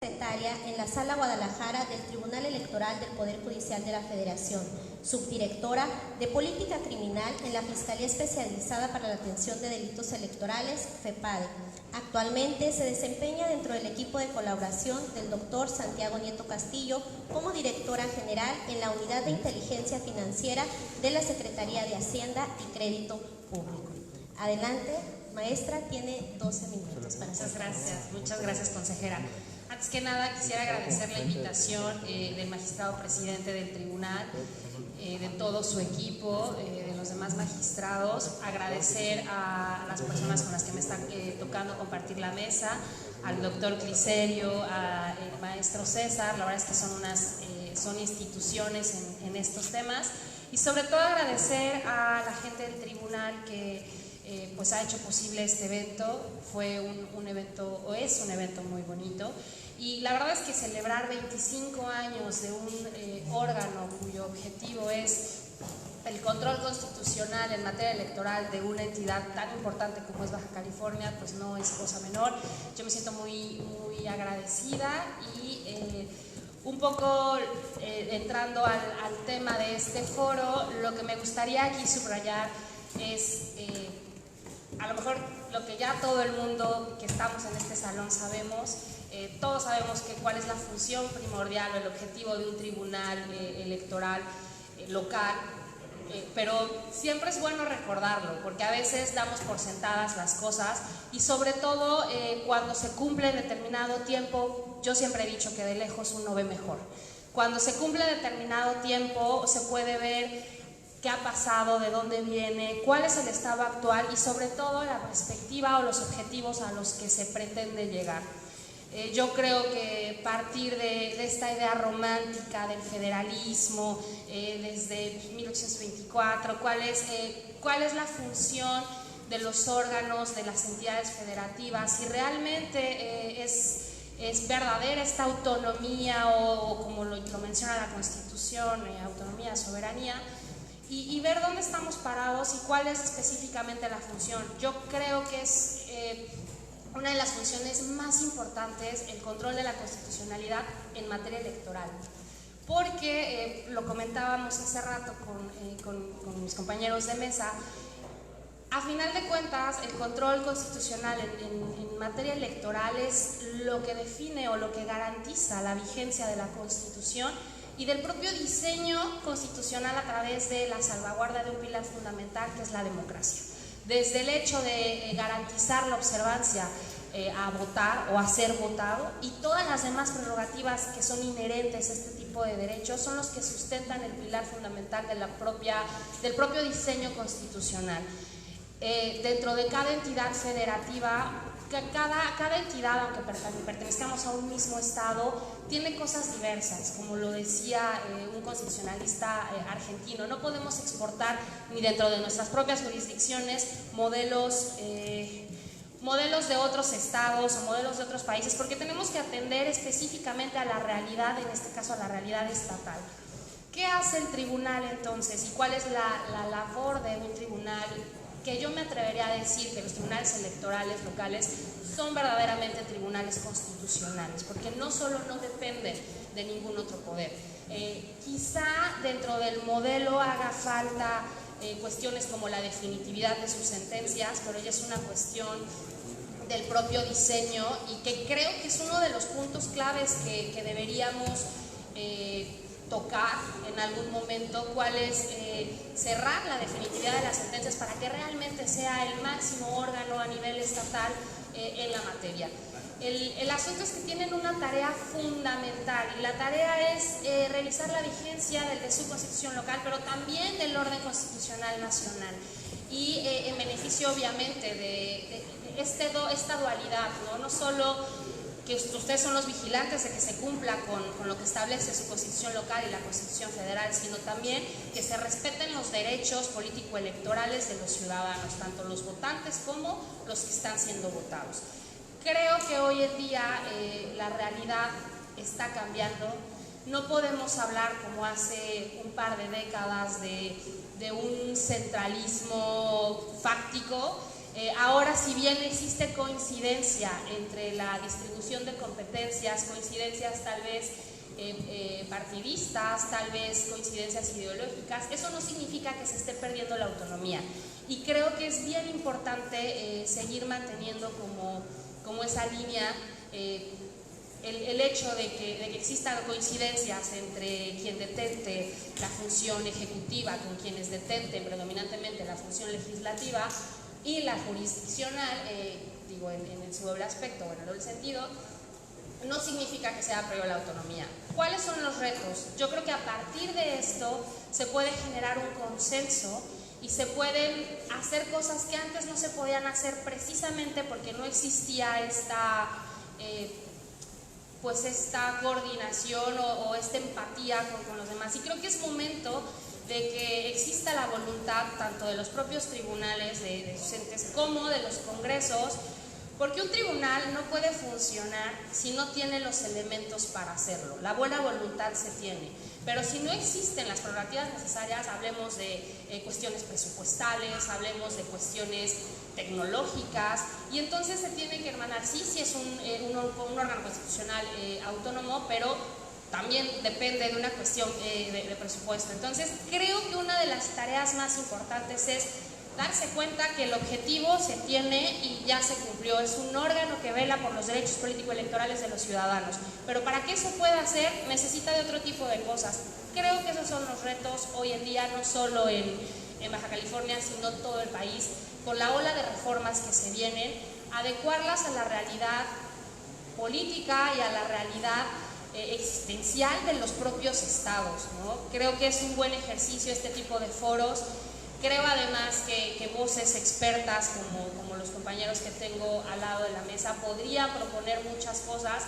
Secretaria en la Sala Guadalajara del Tribunal Electoral del Poder Judicial de la Federación, subdirectora de Política Criminal en la Fiscalía Especializada para la Atención de Delitos Electorales, FEPADE. Actualmente se desempeña dentro del equipo de colaboración del doctor Santiago Nieto Castillo como directora general en la Unidad de Inteligencia Financiera de la Secretaría de Hacienda y Crédito Público. Adelante, maestra, tiene 12 minutos para Muchas gracias, consejera. Antes que nada, quisiera agradecer la invitación del magistrado presidente del tribunal, de todo su equipo, de los demás magistrados, agradecer a las personas con las que me están tocando compartir la mesa, al doctor Cliserio, al maestro César. La verdad es que son instituciones en estos temas, y sobre todo agradecer a la gente del tribunal que pues ha hecho posible este evento. Fue un evento, o es un evento muy bonito, y la verdad es que celebrar 25 años de un órgano cuyo objetivo es el control constitucional en materia electoral de una entidad tan importante como es Baja California, pues no es cosa menor. Yo me siento muy agradecida, y un poco entrando al tema de este foro, lo que me gustaría aquí subrayar es a lo mejor lo que ya todo el mundo que estamos en este salón sabemos. Todos sabemos cuál es la función primordial o el objetivo de un tribunal electoral local, pero siempre es bueno recordarlo, porque a veces damos por sentadas las cosas, y sobre todo cuando se cumple determinado tiempo. Yo siempre he dicho que de lejos uno ve mejor. Cuando se cumple determinado tiempo se puede ver qué ha pasado, de dónde viene, cuál es el estado actual, y sobre todo la perspectiva o los objetivos a los que se pretende llegar. Yo creo que partir de esta idea romántica del federalismo desde 1824, cuál es la función de los órganos, de las entidades federativas, si realmente es verdadera esta autonomía o como lo menciona la Constitución, autonomía, soberanía, y ver dónde estamos parados y cuál es específicamente la función. Yo creo que es una de las funciones más importantes el control de la constitucionalidad en materia electoral, porque lo comentábamos hace rato con mis compañeros de mesa. A final de cuentas, el control constitucional en materia electoral es lo que define o lo que garantiza la vigencia de la Constitución y del propio diseño constitucional a través de la salvaguarda de un pilar fundamental, que es la democracia. Desde el hecho de garantizar la observancia a votar o a ser votado, y todas las demás prerrogativas que son inherentes a este tipo de derechos son los que sustentan el pilar fundamental del propio diseño constitucional. Dentro de cada entidad federativa, cada entidad, aunque pertenezcamos a un mismo estado, tiene cosas diversas, como lo decía un constitucionalista argentino. No podemos exportar ni dentro de nuestras propias jurisdicciones modelos de otros estados o modelos de otros países, porque tenemos que atender específicamente a la realidad, en este caso a la realidad estatal. ¿Qué hace el tribunal entonces, y cuál es la labor de un tribunal? Que yo me atrevería a decir que los tribunales electorales locales son verdaderamente tribunales constitucionales, porque no solo no dependen de ningún otro poder. Quizá dentro del modelo haga falta cuestiones como la definitividad de sus sentencias, pero ya es una cuestión del propio diseño, y que creo que es uno de los puntos claves que deberíamos tocar en algún momento, cuál es cerrar la definitividad de las sentencias para que realmente sea el máximo órgano a nivel estatal en la materia. El asunto es que tienen una tarea fundamental, y la tarea es revisar la vigencia de su constitución local, pero también del orden constitucional nacional, y en beneficio obviamente de esta dualidad, no solo que ustedes son los vigilantes de que se cumpla con lo que establece su constitución local y la constitución federal, sino también que se respeten los derechos político-electorales de los ciudadanos, tanto los votantes como los que están siendo votados. Creo que hoy en día la realidad está cambiando. No podemos hablar como hace un par de décadas de un centralismo fáctico. Ahora, si bien existe coincidencia entre la distribución de competencias, coincidencias tal vez partidistas, tal vez coincidencias ideológicas, eso no significa que se esté perdiendo la autonomía. Y creo que es bien importante seguir manteniendo como esa línea, el hecho de que existan coincidencias entre quien detente la función ejecutiva con quienes detenten predominantemente la función legislativa y la jurisdiccional, digo en su doble aspecto o en el doble sentido, no significa que sea previo a la autonomía. ¿Cuáles son los retos? Yo creo que a partir de esto se puede generar un consenso y se pueden hacer cosas que antes no se podían hacer precisamente porque no existía esta coordinación o esta empatía con los demás. Y creo que es momento de que exista la voluntad tanto de los propios tribunales, de sus entes, como de los congresos, porque un tribunal no puede funcionar si no tiene los elementos para hacerlo. La buena voluntad se tiene, pero si no existen las prerrogativas necesarias, hablemos de cuestiones presupuestales, hablemos de cuestiones tecnológicas, y entonces se tiene que hermanar. Sí es un órgano constitucional autónomo, pero también depende de una cuestión de presupuesto. Entonces creo que una de las tareas más importantes es darse cuenta que el objetivo se tiene y ya se cumplió. Es un órgano que vela por los derechos político-electorales de los ciudadanos, pero para que eso pueda hacer necesita de otro tipo de cosas. Creo que esos son los retos hoy en día, no solo en Baja California, sino todo el país, con la ola de reformas que se vienen, adecuarlas a la realidad política y a la realidad existencial de los propios estados, ¿no? Creo que es un buen ejercicio este tipo de foros. Creo además que voces expertas como los compañeros que tengo al lado de la mesa podrían proponer muchas cosas,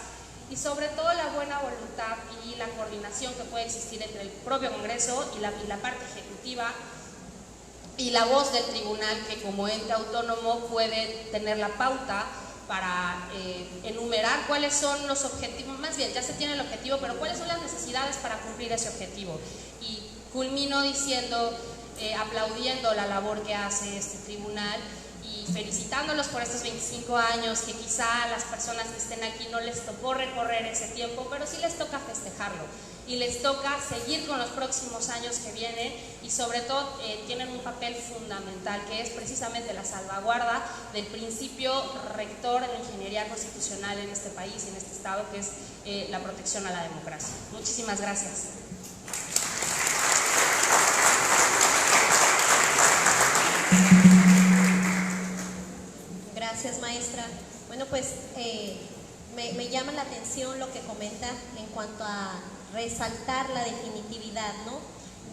y sobre todo la buena voluntad y la coordinación que puede existir entre el propio Congreso y la parte ejecutiva, y la voz del tribunal, que como ente autónomo puede tener la pauta para enumerar cuáles son los objetivos. Más bien, ya se tiene el objetivo, pero cuáles son las necesidades para cumplir ese objetivo. Y culmino diciendo, aplaudiendo la labor que hace este tribunal y felicitándolos por estos 25 años, que quizá a las personas que estén aquí no les tocó recorrer ese tiempo, pero sí les toca festejarlo y les toca seguir con los próximos años que vienen, y sobre todo tienen un papel fundamental, que es precisamente la salvaguarda del principio rector de la ingeniería constitucional en este país y en este estado, que es la protección a la democracia. Muchísimas gracias. Gracias, maestra. Bueno, pues me llama la atención lo que comenta en cuanto a resaltar la definitividad, ¿no?,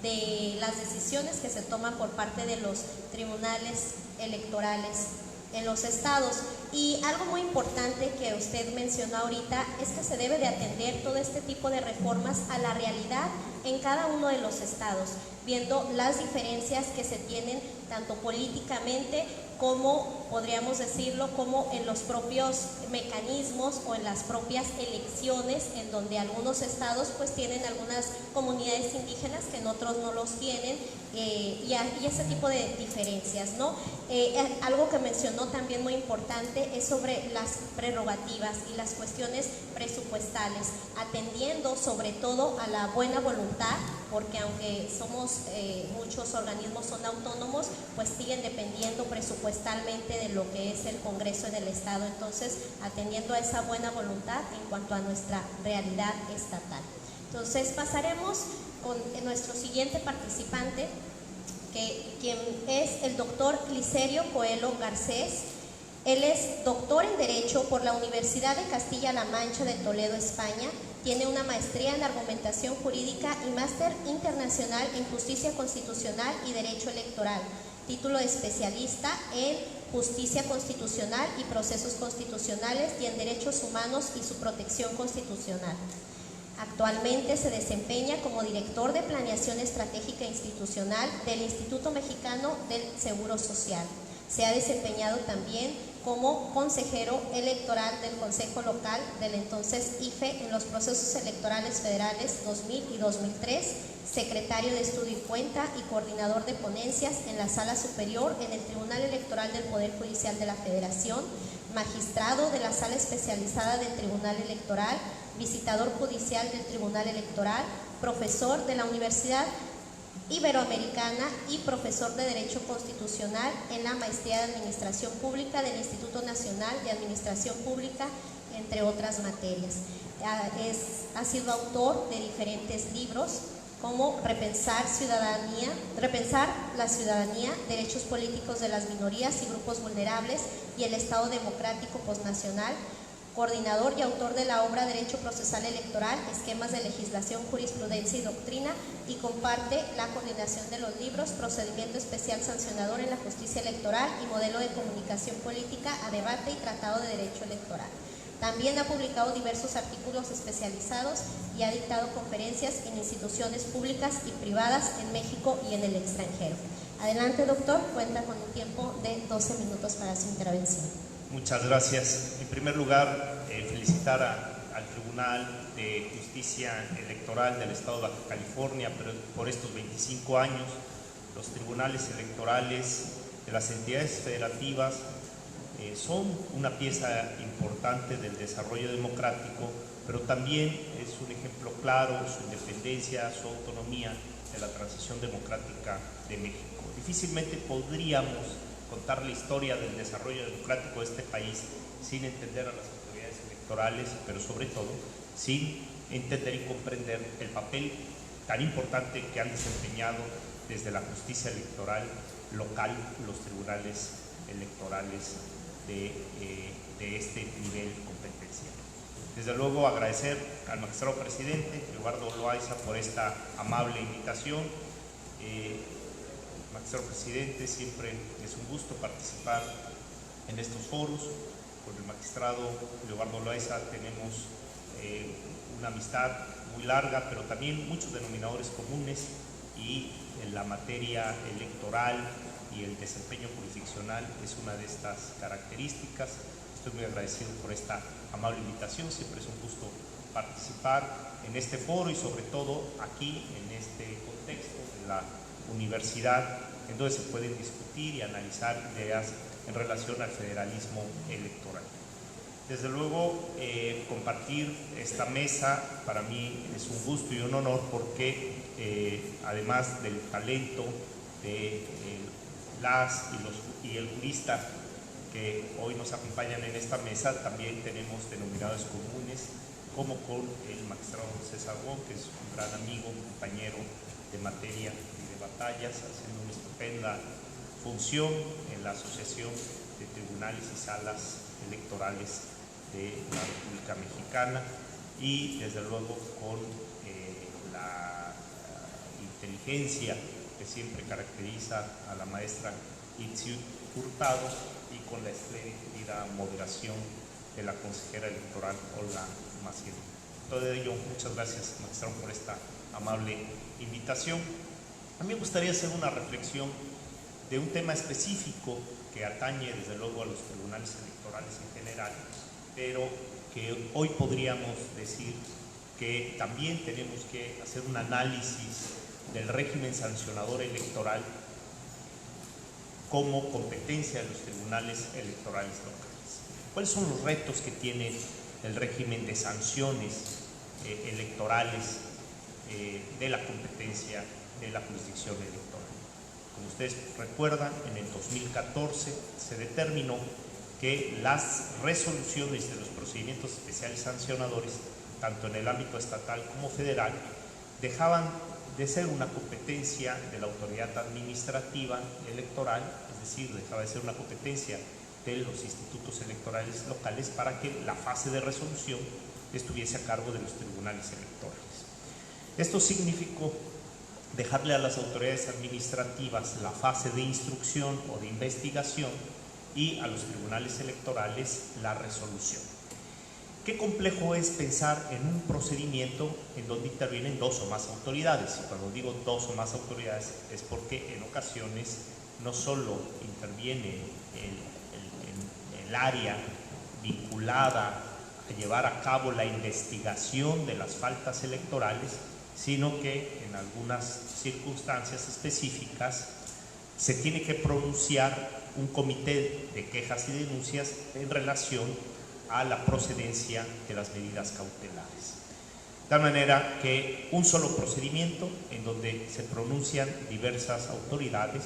de las decisiones que se toman por parte de los tribunales electorales en los estados. Y algo muy importante que usted mencionó ahorita es que se debe de atender todo este tipo de reformas a la realidad en cada uno de los estados, viendo las diferencias que se tienen tanto políticamente como, podríamos decirlo, como en los propios mecanismos o en las propias elecciones, en donde algunos estados pues tienen algunas comunidades indígenas que en otros no los tienen, y ese tipo de diferencias, ¿no? Algo que mencionó también muy importante es sobre las prerrogativas y las cuestiones presupuestales, atendiendo sobre todo a la buena voluntad, porque aunque somos muchos organismos son autónomos, pues siguen dependiendo presupuestalmente de lo que es el Congreso en el Estado. Entonces, atendiendo a esa buena voluntad en cuanto a nuestra realidad estatal. Entonces, pasaremos con nuestro siguiente participante, quien es el doctor Licerio Coelho Garcés. Él es doctor en Derecho por la Universidad de Castilla-La Mancha de Toledo, España. Tiene una maestría en Argumentación Jurídica y máster internacional en Justicia Constitucional y Derecho Electoral. Título de especialista en Justicia Constitucional y Procesos Constitucionales y en Derechos Humanos y su Protección Constitucional. Actualmente se desempeña como director de Planeación Estratégica Institucional del Instituto Mexicano del Seguro Social. Se ha desempeñado también como consejero electoral del Consejo Local del entonces IFE en los procesos electorales federales 2000 y 2003, secretario de Estudio y Cuenta y coordinador de ponencias en la Sala Superior en el Tribunal Electoral del Poder Judicial de la Federación, magistrado de la Sala Especializada del Tribunal Electoral, visitador judicial del Tribunal Electoral, profesor de la Universidad Iberoamericana y profesor de Derecho Constitucional en la Maestría de Administración Pública del Instituto Nacional de Administración Pública, entre otras materias. Ha sido autor de diferentes libros como Repensar la ciudadanía, derechos políticos de las minorías y grupos vulnerables y el Estado democrático postnacional, coordinador y autor de la obra Derecho Procesal Electoral, Esquemas de Legislación, Jurisprudencia y Doctrina, y comparte la coordinación de los libros Procedimiento Especial Sancionador en la Justicia Electoral y Modelo de Comunicación Política a Debate y Tratado de Derecho Electoral. También ha publicado diversos artículos especializados y ha dictado conferencias en instituciones públicas y privadas en México y en el extranjero. Adelante, doctor, cuenta con un tiempo de 12 minutos para su intervención. Muchas gracias. En primer lugar, felicitar al Tribunal de Justicia Electoral del Estado de Baja California por estos 25 años. Los tribunales electorales de las entidades federativas son una pieza importante del desarrollo democrático, pero también es un ejemplo claro, su independencia, su autonomía de la transición democrática de México. Difícilmente podríamos contar la historia del desarrollo democrático de este país sin entender a las autoridades electorales, pero sobre todo sin entender y comprender el papel tan importante que han desempeñado desde la justicia electoral local los tribunales electorales de este nivel competencial. Desde luego agradecer al magistrado presidente Leobardo Loaiza por esta amable invitación. Magistrado presidente, siempre es un gusto participar en estos foros. Con el magistrado Leobardo Loaiza tenemos una amistad muy larga, pero también muchos denominadores comunes, y en la materia electoral y el desempeño jurisdiccional es una de estas características. Estoy muy agradecido por esta amable invitación, siempre es un gusto participar en este foro y sobre todo aquí en este contexto de la universidad, en donde se pueden discutir y analizar ideas en relación al federalismo electoral. Desde luego, compartir esta mesa para mí es un gusto y un honor porque además del talento de y el jurista que hoy nos acompañan en esta mesa, también tenemos denominadores comunes, como con el magistrado César Wong, que es un gran amigo, compañero de materia y de batallas, haciendo una estupenda función en la Asociación de Tribunales y Salas Electorales de la República Mexicana, y desde luego con la inteligencia que siempre caracteriza a la maestra Itziu Hurtado, y con la espléndida moderación de la consejera electoral Olga Maciel. Todo ello, muchas gracias, magistrado, por esta amable invitación. A mí me gustaría hacer una reflexión de un tema específico que atañe desde luego a los tribunales electorales en general, pero que hoy podríamos decir que también tenemos que hacer un análisis del régimen sancionador electoral como competencia de los tribunales electorales locales. ¿Cuáles son los retos que tiene el régimen de sanciones electorales de la competencia de la jurisdicción electoral? Como ustedes recuerdan, en el 2014 se determinó que las resoluciones de los procedimientos especiales sancionadores, tanto en el ámbito estatal como federal, dejaban de ser una competencia de la autoridad administrativa electoral, es decir, dejaba de ser una competencia de los institutos electorales locales, para que la fase de resolución estuviese a cargo de los tribunales electorales. Esto significó dejarle a las autoridades administrativas la fase de instrucción o de investigación y a los tribunales electorales la resolución. Qué complejo es pensar en un procedimiento en donde intervienen dos o más autoridades. Y cuando digo dos o más autoridades es porque en ocasiones no solo interviene el área vinculada a llevar a cabo la investigación de las faltas electorales, sino que en algunas circunstancias específicas se tiene que pronunciar un comité de quejas y denuncias en relación a la procedencia de las medidas cautelares. De tal manera que un solo procedimiento en donde se pronuncian diversas autoridades,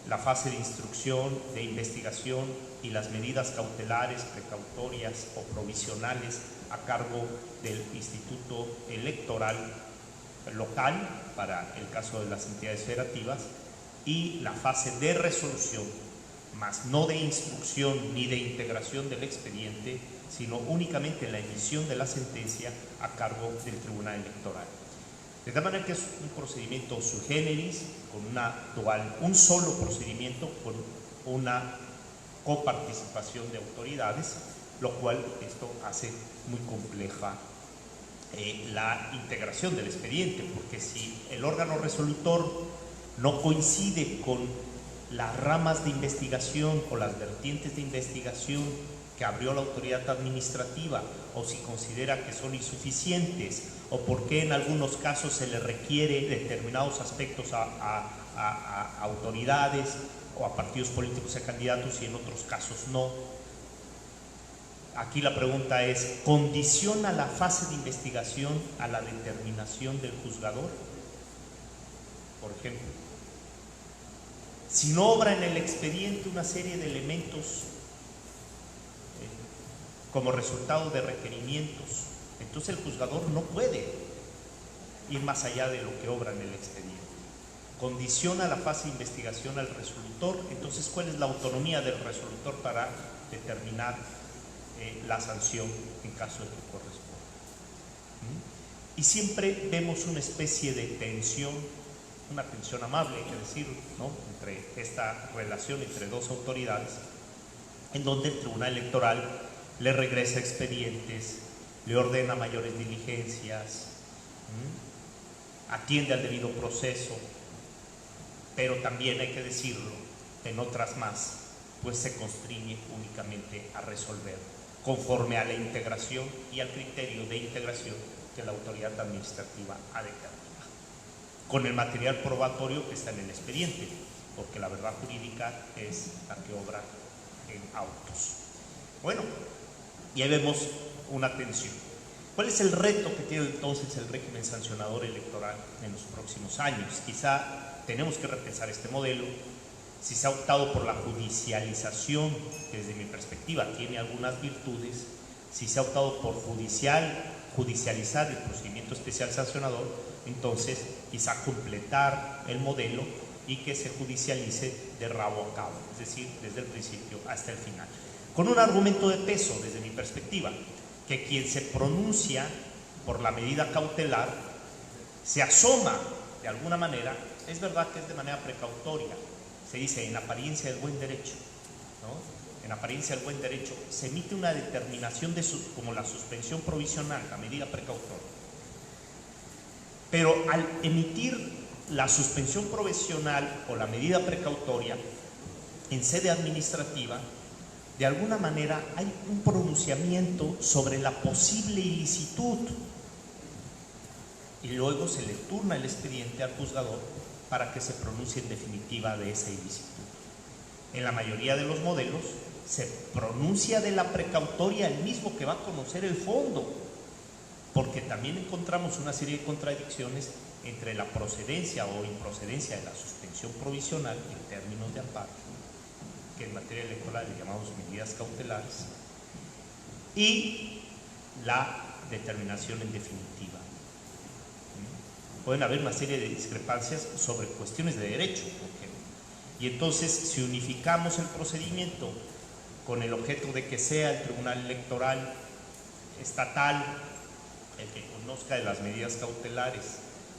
la fase de instrucción, de investigación y las medidas cautelares, precautorias o provisionales a cargo del Instituto Electoral local, para el caso de las entidades federativas, y la fase de resolución, más no de instrucción ni de integración del expediente, sino únicamente la emisión de la sentencia a cargo del Tribunal Electoral. De tal manera que es un procedimiento sui generis, con una dual, un solo procedimiento con una coparticipación de autoridades, lo cual esto hace muy compleja la integración del expediente, porque si el órgano resolutor no coincide con las ramas de investigación o las vertientes de investigación que abrió la autoridad administrativa, o si considera que son insuficientes, o por qué en algunos casos se le requiere determinados aspectos a autoridades o a partidos políticos y a candidatos y en otros casos no. Aquí la pregunta es, ¿condiciona la fase de investigación a la determinación del juzgador? Por ejemplo, si no obra en el expediente una serie de elementos como resultado de requerimientos, entonces el juzgador no puede ir más allá de lo que obra en el expediente. Condiciona la fase de investigación al resolutor, entonces ¿cuál es la autonomía del resolutor para determinar la sanción en caso de que corresponda? Y siempre vemos una especie de tensión, una tensión amable, hay que decir, ¿no?, entre esta relación entre dos autoridades, en donde el Tribunal Electoral le regresa expedientes, le ordena mayores diligencias, atiende al debido proceso, pero también hay que decirlo, en otras más, pues se constriñe únicamente a resolver conforme a la integración y al criterio de integración que la autoridad administrativa ha determinado, con el material probatorio que está en el expediente, porque la verdad jurídica es la que obra en autos. Bueno, y ahí vemos una tensión. ¿Cuál es el reto que tiene entonces el régimen sancionador electoral en los próximos años? Quizá tenemos que repensar este modelo. Si se ha optado por la judicialización, que desde mi perspectiva tiene algunas virtudes, si se ha optado por judicializar el procedimiento especial sancionador, entonces quizá completar el modelo y que se judicialice de rabo a cabo, es decir, desde el principio hasta el final. Con un argumento de peso, desde mi perspectiva, que quien se pronuncia por la medida cautelar se asoma de alguna manera, es verdad que es de manera precautoria, se dice en apariencia del buen derecho, ¿no? En apariencia del buen derecho se emite una determinación como la suspensión provisional, la medida precautoria, pero al emitir la suspensión provisional o la medida precautoria en sede administrativa, de alguna manera hay un pronunciamiento sobre la posible ilicitud y luego se le turna el expediente al juzgador para que se pronuncie en definitiva de esa ilicitud. En la mayoría de los modelos se pronuncia de la precautoria el mismo que va a conocer el fondo, porque también encontramos una serie de contradicciones entre la procedencia o improcedencia de la suspensión provisional en términos de amparo, que en materia electoral le llamamos medidas cautelares, y la determinación en definitiva. Pueden haber una serie de discrepancias sobre cuestiones de derecho, por ejemplo. Y entonces, si unificamos el procedimiento con el objeto de que sea el Tribunal Electoral estatal el que conozca de las medidas cautelares,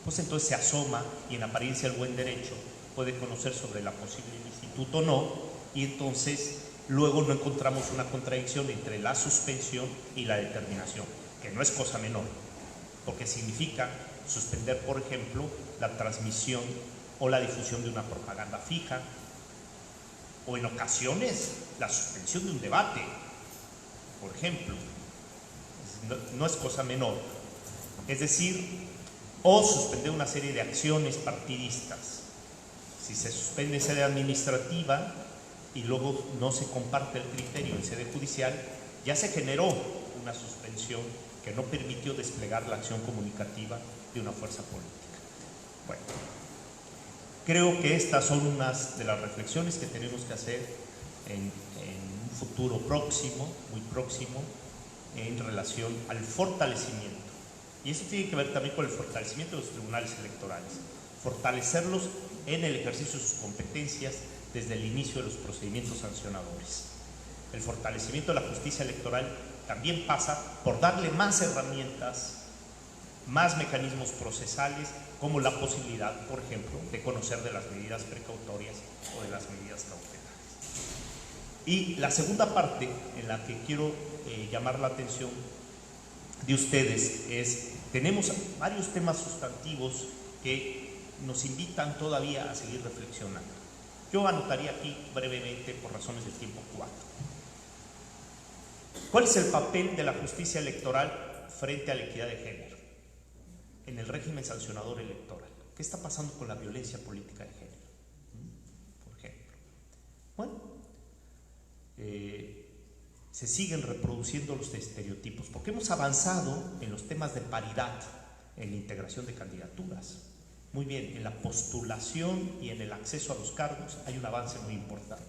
pues entonces se asoma y en apariencia el buen derecho puede conocer sobre la posible ilicitud o no, y entonces luego no encontramos una contradicción entre la suspensión y la determinación, que no es cosa menor, porque significa suspender, por ejemplo, la transmisión o la difusión de una propaganda fija, o en ocasiones la suspensión de un debate, por ejemplo. No es cosa menor. Es decir, o suspender una serie de acciones partidistas. Si se suspende en sede administrativa y luego no se comparte el criterio en sede judicial, ya se generó una suspensión que no permitió desplegar la acción comunicativa de una fuerza política. Bueno, creo que estas son unas de las reflexiones que tenemos que hacer en un futuro próximo, muy próximo, en relación al fortalecimiento. Y eso tiene que ver también con el fortalecimiento de los tribunales electorales. Fortalecerlos en el ejercicio de sus competencias desde el inicio de los procedimientos sancionadores. El fortalecimiento de la justicia electoral también pasa por darle más herramientas, más mecanismos procesales, como la posibilidad, por ejemplo, de conocer de las medidas precautorias o de las medidas cautelares. Y la segunda parte en la que quiero llamar la atención de ustedes es, tenemos varios temas sustantivos que nos invitan todavía a seguir reflexionando. Yo anotaría aquí brevemente, por razones de tiempo, 4. ¿Cuál es el papel de la justicia electoral frente a la equidad de género en el régimen sancionador electoral? ¿Qué está pasando con la violencia política de género? Por ejemplo. Bueno, se siguen reproduciendo los estereotipos, porque hemos avanzado en los temas de paridad, en la integración de candidaturas. Muy bien, en la postulación y en el acceso a los cargos hay un avance muy importante.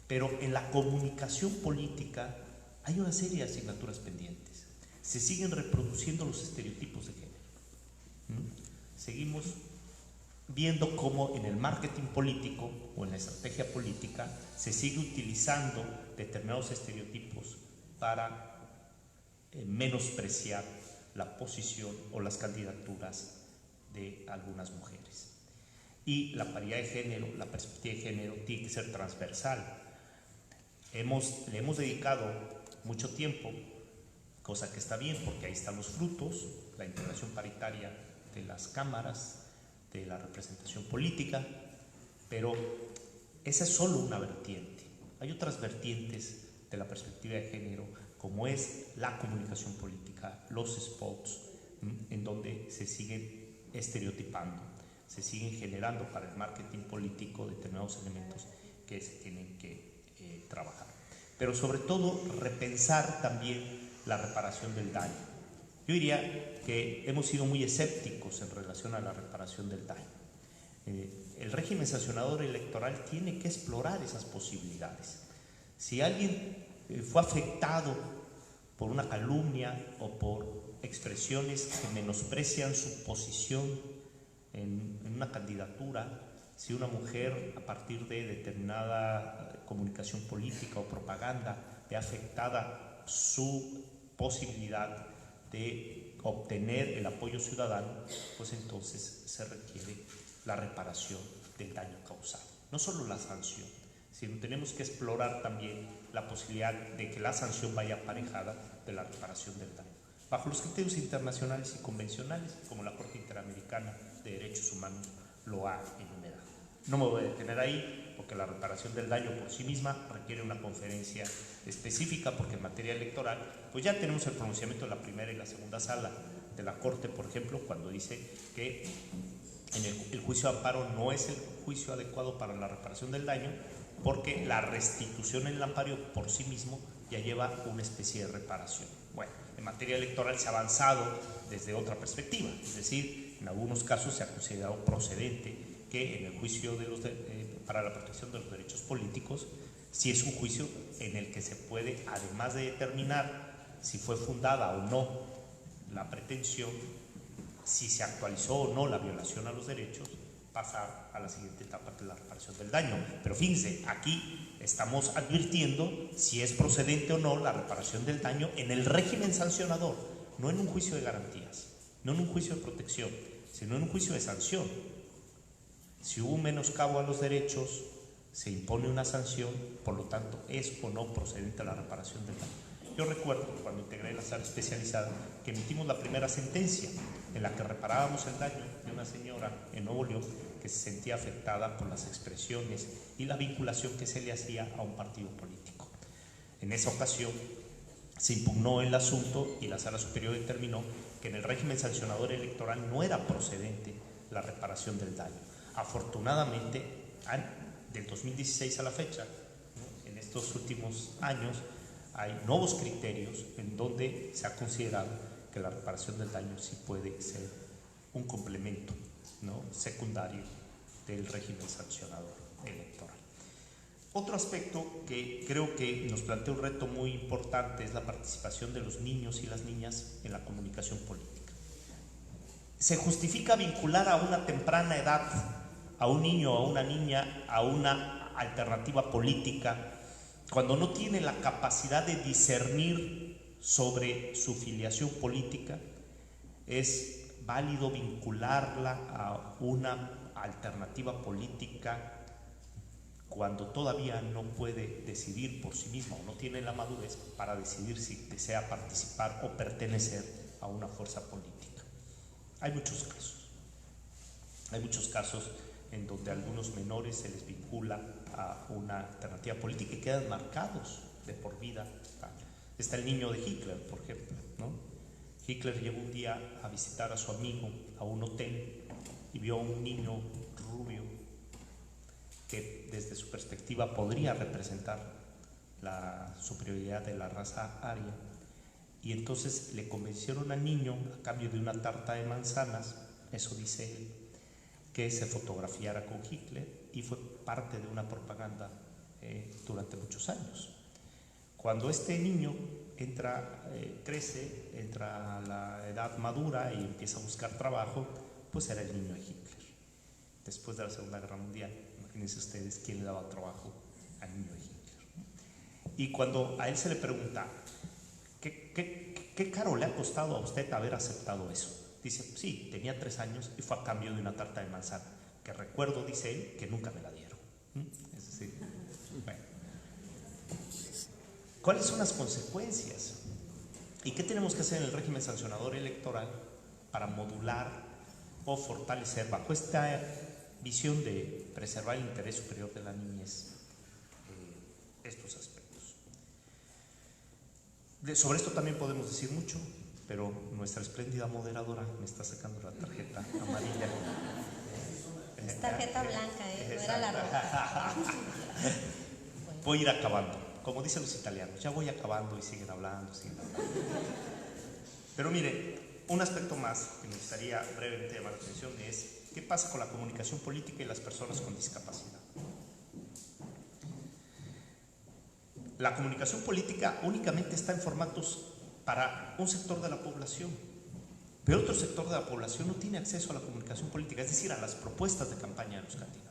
Pero en la comunicación política hay una serie de asignaturas pendientes. Se siguen reproduciendo los estereotipos de género. Seguimos viendo cómo en el marketing político o en la estrategia política se sigue utilizando determinados estereotipos para menospreciar la posición o las candidaturas de algunas mujeres. Y la paridad de género, la perspectiva de género tiene que ser transversal. Le hemos dedicado mucho tiempo, cosa que está bien porque ahí están los frutos, la integración paritaria de las cámaras, de la representación política, pero esa es solo una vertiente. Hay otras vertientes de la perspectiva de género, como es la comunicación política, los spots, en donde se siguen estereotipando, se siguen generando para el marketing político determinados elementos que se tienen que trabajar. Pero sobre todo repensar también la reparación del daño. Yo diría que hemos sido muy escépticos en relación a la reparación del daño. El régimen sancionador electoral tiene que explorar esas posibilidades. Si alguien fue afectado por una calumnia o por expresiones que menosprecian su posición en una candidatura, si una mujer a partir de determinada comunicación política o propaganda ve afectada su posibilidad de obtener el apoyo ciudadano, pues entonces se requiere la reparación del daño causado. No solo la sanción, sino tenemos que explorar también la posibilidad de que la sanción vaya aparejada de la reparación del daño, bajo los criterios internacionales y convencionales, como la Corte Interamericana de Derechos Humanos lo ha enumerado. No me voy a detener ahí, porque la reparación del daño por sí misma requiere una conferencia específica, porque en materia electoral, pues ya tenemos el pronunciamiento de la primera y la segunda sala de la Corte, por ejemplo, cuando dice que el juicio de amparo no es el juicio adecuado para la reparación del daño, porque la restitución en el amparo por sí mismo ya lleva una especie de reparación. Bueno, en materia electoral se ha avanzado desde otra perspectiva, es decir, en algunos casos se ha considerado procedente que en el juicio para la protección de los derechos políticos, si es un juicio en el que se puede, además de determinar si fue fundada o no la pretensión, si se actualizó o no la violación a los derechos, pasar a la siguiente etapa, que es la reparación del daño. Pero fíjense, aquí estamos advirtiendo si es procedente o no la reparación del daño en el régimen sancionador, no en un juicio de garantías, no en un juicio de protección, sino en un juicio de sanción. Si hubo un menoscabo a los derechos, se impone una sanción, por lo tanto es o no procedente a la reparación del daño. Yo recuerdo cuando integré la sala especializada que emitimos la primera sentencia en la que reparábamos el daño de una señora en Nuevo León que se sentía afectada por las expresiones y la vinculación que se le hacía a un partido político. En esa ocasión se impugnó el asunto y la Sala Superior determinó que en el régimen sancionador electoral no era procedente la reparación del daño. Afortunadamente, del 2016 a la fecha, ¿no?, en estos últimos años, hay nuevos criterios en donde se ha considerado que la reparación del daño sí puede ser un complemento, ¿no?, secundario del régimen sancionador electoral. Otro aspecto que creo que nos plantea un reto muy importante es la participación de los niños y las niñas en la comunicación política. Se justifica vincular a una temprana edad a un niño o a una niña a una alternativa política cuando no tiene la capacidad de discernir sobre su filiación política. Es válido vincularla a una alternativa política cuando todavía no puede decidir por sí misma o no tiene la madurez para decidir si desea participar o pertenecer a una fuerza política. Hay muchos casos en donde a algunos menores se les vincula a una alternativa política y quedan marcados de por vida. Está el niño de Hitler, por ejemplo, ¿no? Hitler llegó un día a visitar a su amigo a un hotel y vio a un niño rubio que desde su perspectiva podría representar la superioridad de la raza aria, y entonces le convencieron al niño a cambio de una tarta de manzanas, eso dice él, que se fotografiara con Hitler, y fue parte de una propaganda durante muchos años. Cuando este niño crece, entra a la edad madura y empieza a buscar trabajo, pues era el niño de Hitler. Después de la Segunda Guerra Mundial, imagínense ustedes quién le daba trabajo al niño de Hitler. Y cuando a él se le pregunta, ¿qué caro le ha costado a usted haber aceptado eso? Dice, sí, tenía 3 años y fue a cambio de una tarta de manzana, que recuerdo, dice él, que nunca me la dieron. Es decir, bueno. ¿Cuáles son las consecuencias? ¿Y qué tenemos que hacer en el régimen sancionador electoral para modular o fortalecer, bajo esta visión de preservar el interés superior de la niñez, estos aspectos? Sobre esto también podemos decir mucho, pero nuestra espléndida moderadora me está sacando la tarjeta amarilla. Es tarjeta blanca, no era la roja. Voy a ir acabando. Como dicen los italianos, ya voy acabando y siguen hablando. Pero mire, un aspecto más que me gustaría brevemente llamar la atención es qué pasa con la comunicación política y las personas con discapacidad. La comunicación política únicamente está en formatos para un sector de la población, pero otro sector de la población no tiene acceso a la comunicación política, es decir, a las propuestas de campaña de los candidatos.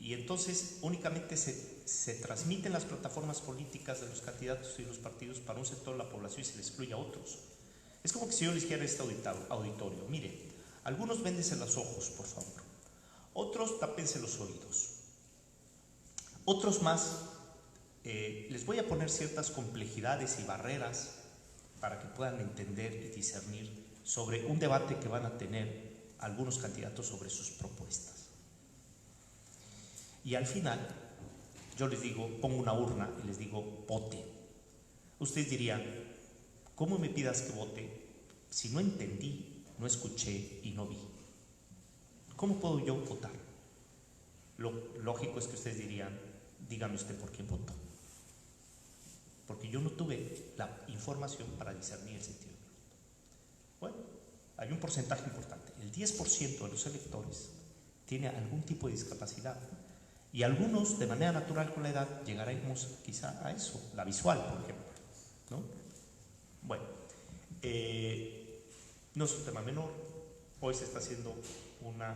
Y entonces únicamente se transmiten las plataformas políticas de los candidatos y los partidos para un sector de la población y se les excluye a otros. Es como que si yo les dijera este auditorio, mire, algunos véndense los ojos, por favor, otros tápense los oídos, otros más les voy a poner ciertas complejidades y barreras para que puedan entender y discernir sobre un debate que van a tener algunos candidatos sobre sus propuestas. Y al final, yo les digo, pongo una urna y les digo, vote. Ustedes dirían, ¿cómo me pidas que vote si no entendí, no escuché y no vi? ¿Cómo puedo yo votar? Lo lógico es que ustedes dirían, dígame usted por quién votó. Porque yo no tuve la información para discernir el sentido del voto. Bueno, hay un porcentaje importante. El 10% de los electores tiene algún tipo de discapacidad. Y algunos, de manera natural con la edad, llegaremos quizá a eso, la visual, por ejemplo, ¿no? Bueno, no es un tema menor. Hoy se está haciendo una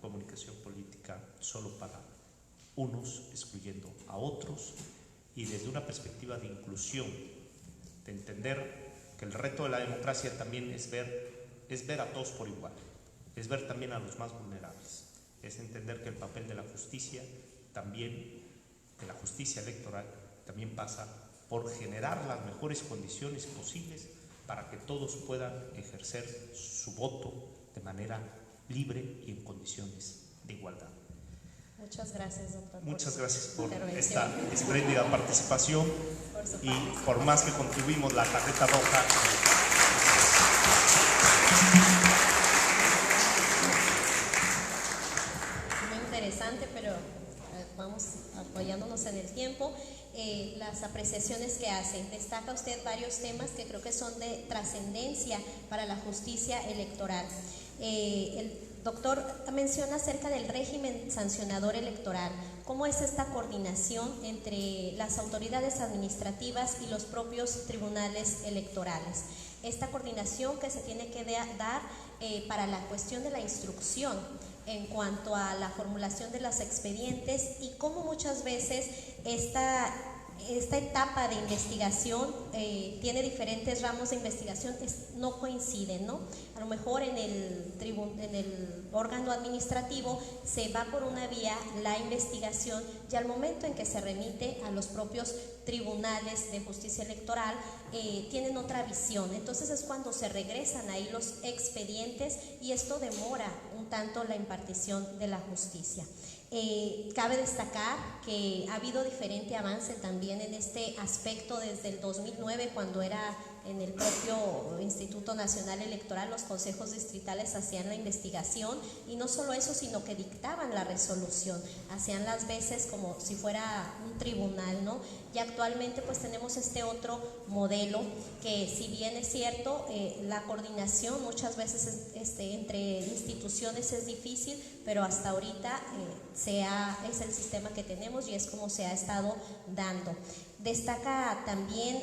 comunicación política solo para unos, excluyendo a otros, y desde una perspectiva de inclusión, de entender que el reto de la democracia también es ver a todos por igual, es ver también a los más vulnerables, es entender que el papel de la justicia también, de la justicia electoral, también pasa por generar las mejores condiciones posibles para que todos puedan ejercer su voto de manera libre y en condiciones de igualdad. Muchas gracias, doctor. Muchas gracias por intervención. esta espléndida participación Por y por más que contribuimos la tarjeta roja. Muy interesante, pero vamos apoyándonos en el tiempo. Las apreciaciones que hace. Destaca usted varios temas que creo que son de trascendencia para la justicia electoral. El doctor menciona acerca del régimen sancionador electoral. ¿Cómo es esta coordinación entre las autoridades administrativas y los propios tribunales electorales? Esta coordinación que se tiene que dar para la cuestión de la instrucción en cuanto a la formulación de los expedientes y cómo muchas veces esta etapa de investigación tiene diferentes ramos de investigación, no coinciden, ¿no? A lo mejor en el órgano administrativo se va por una vía la investigación y al momento en que se remite a los propios tribunales de justicia electoral tienen otra visión. Entonces es cuando se regresan ahí los expedientes y esto demora un tanto la impartición de la justicia. Cabe destacar que ha habido diferente avance también en este aspecto desde el 2009, cuando era en el propio Instituto Nacional Electoral, los consejos distritales hacían la investigación y no solo eso, sino que dictaban la resolución, hacían las veces como si fuera un tribunal, ¿no? Y actualmente pues tenemos este otro modelo que, si bien es cierto, la coordinación muchas veces entre instituciones es difícil, pero hasta ahorita es el sistema que tenemos y es como se ha estado dando. Destaca también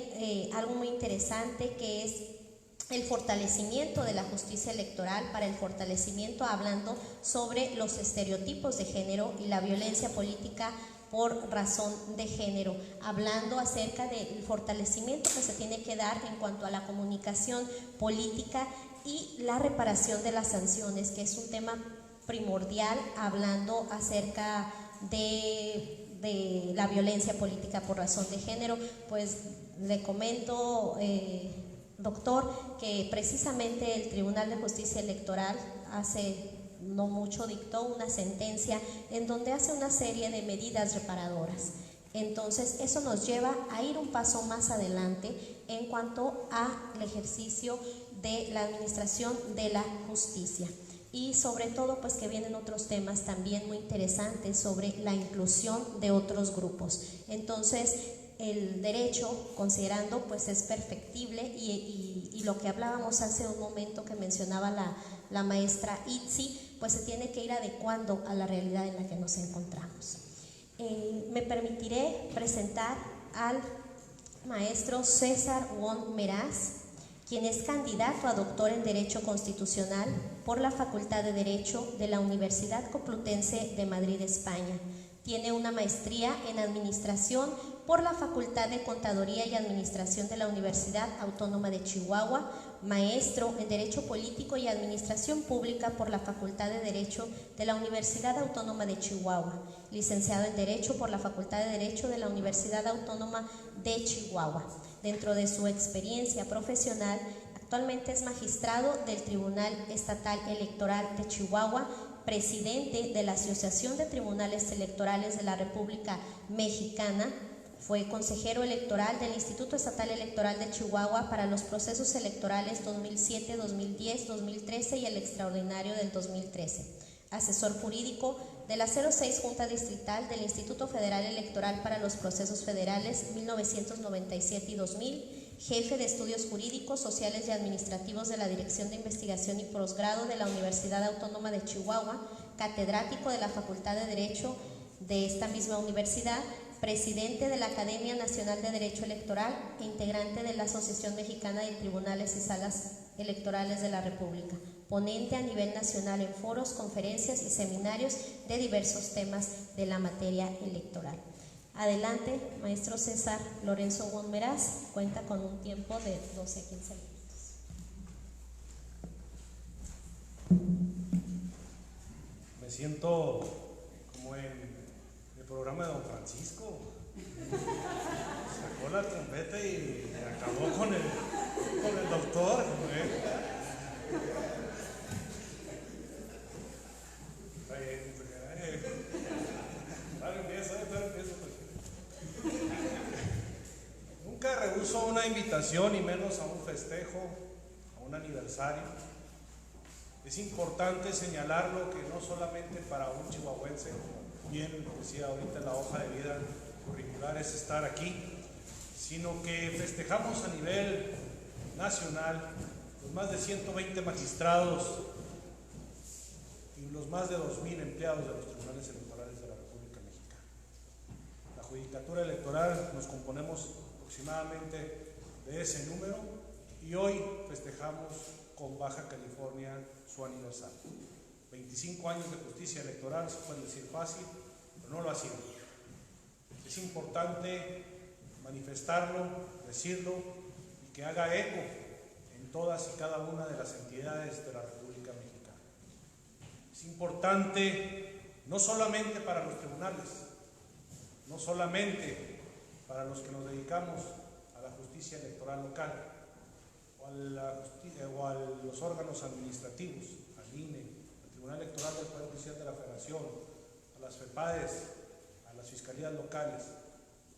algo muy interesante, que es el fortalecimiento de la justicia electoral, para el fortalecimiento hablando sobre los estereotipos de género y la violencia política por razón de género, hablando acerca del fortalecimiento que se tiene que dar en cuanto a la comunicación política y la reparación de las sanciones, que es un tema primordial, hablando acerca de la violencia política por razón de género. Pues le comento, doctor, que precisamente el Tribunal de Justicia Electoral hace no mucho dictó una sentencia en donde hace una serie de medidas reparadoras. Entonces eso nos lleva a ir un paso más adelante en cuanto al ejercicio de la administración de la justicia. Y sobre todo pues que vienen otros temas también muy interesantes sobre la inclusión de otros grupos. Entonces el derecho, considerando pues es perfectible y lo que hablábamos hace un momento que mencionaba la maestra Itzi, pues se tiene que ir adecuando a la realidad en la que nos encontramos. Me permitiré presentar al maestro César Wong Meraz, quien es candidato a doctor en Derecho Constitucional por la Facultad de Derecho de la Universidad Complutense de Madrid, España. Tiene una maestría en Administración por la Facultad de Contaduría y Administración de la Universidad Autónoma de Chihuahua, maestro en Derecho Político y Administración Pública por la Facultad de Derecho de la Universidad Autónoma de Chihuahua, licenciado en Derecho por la Facultad de Derecho de la Universidad Autónoma de Chihuahua. Dentro de su experiencia profesional, actualmente es magistrado del Tribunal Estatal Electoral de Chihuahua, presidente de la Asociación de Tribunales Electorales de la República Mexicana. Fue consejero electoral del Instituto Estatal Electoral de Chihuahua para los procesos electorales 2007, 2010, 2013 y el extraordinario del 2013. Asesor jurídico de la 06 Junta Distrital del Instituto Federal Electoral para los procesos federales 1997 y 2000. Jefe de Estudios Jurídicos, Sociales y Administrativos de la Dirección de Investigación y Posgrado de la Universidad Autónoma de Chihuahua, catedrático de la Facultad de Derecho de esta misma universidad, presidente de la Academia Nacional de Derecho Electoral e integrante de la Asociación Mexicana de Tribunales y Salas Electorales de la República, ponente a nivel nacional en foros, conferencias y seminarios de diversos temas de la materia electoral. Adelante, maestro César Lorenzo Wong Meraz, cuenta con un tiempo de 12 a 15 minutos. Me siento como en el programa de Don Francisco. Sacó la trompeta y acabó con el doctor. invitación y menos a un festejo, a un aniversario. Es importante señalarlo que no solamente para un chihuahuense, como bien decía ahorita en la hoja de vida curricular, es estar aquí, sino que festejamos a nivel nacional los más de 120 magistrados y los más de 2,000 empleados de los tribunales electorales de la República Mexicana. La judicatura electoral nos componemos aproximadamente de ese número y hoy festejamos con Baja California su aniversario. 25 años de justicia electoral, se puede decir fácil, pero no lo ha sido. Es importante manifestarlo, decirlo y que haga eco en todas y cada una de las entidades de la República Mexicana. Es importante no solamente para los tribunales, no solamente para los que nos dedicamos a la justicia electoral local o a los órganos administrativos, al INE, al Tribunal Electoral del Poder Judicial de la Federación, a las FEPADES, a las fiscalías locales.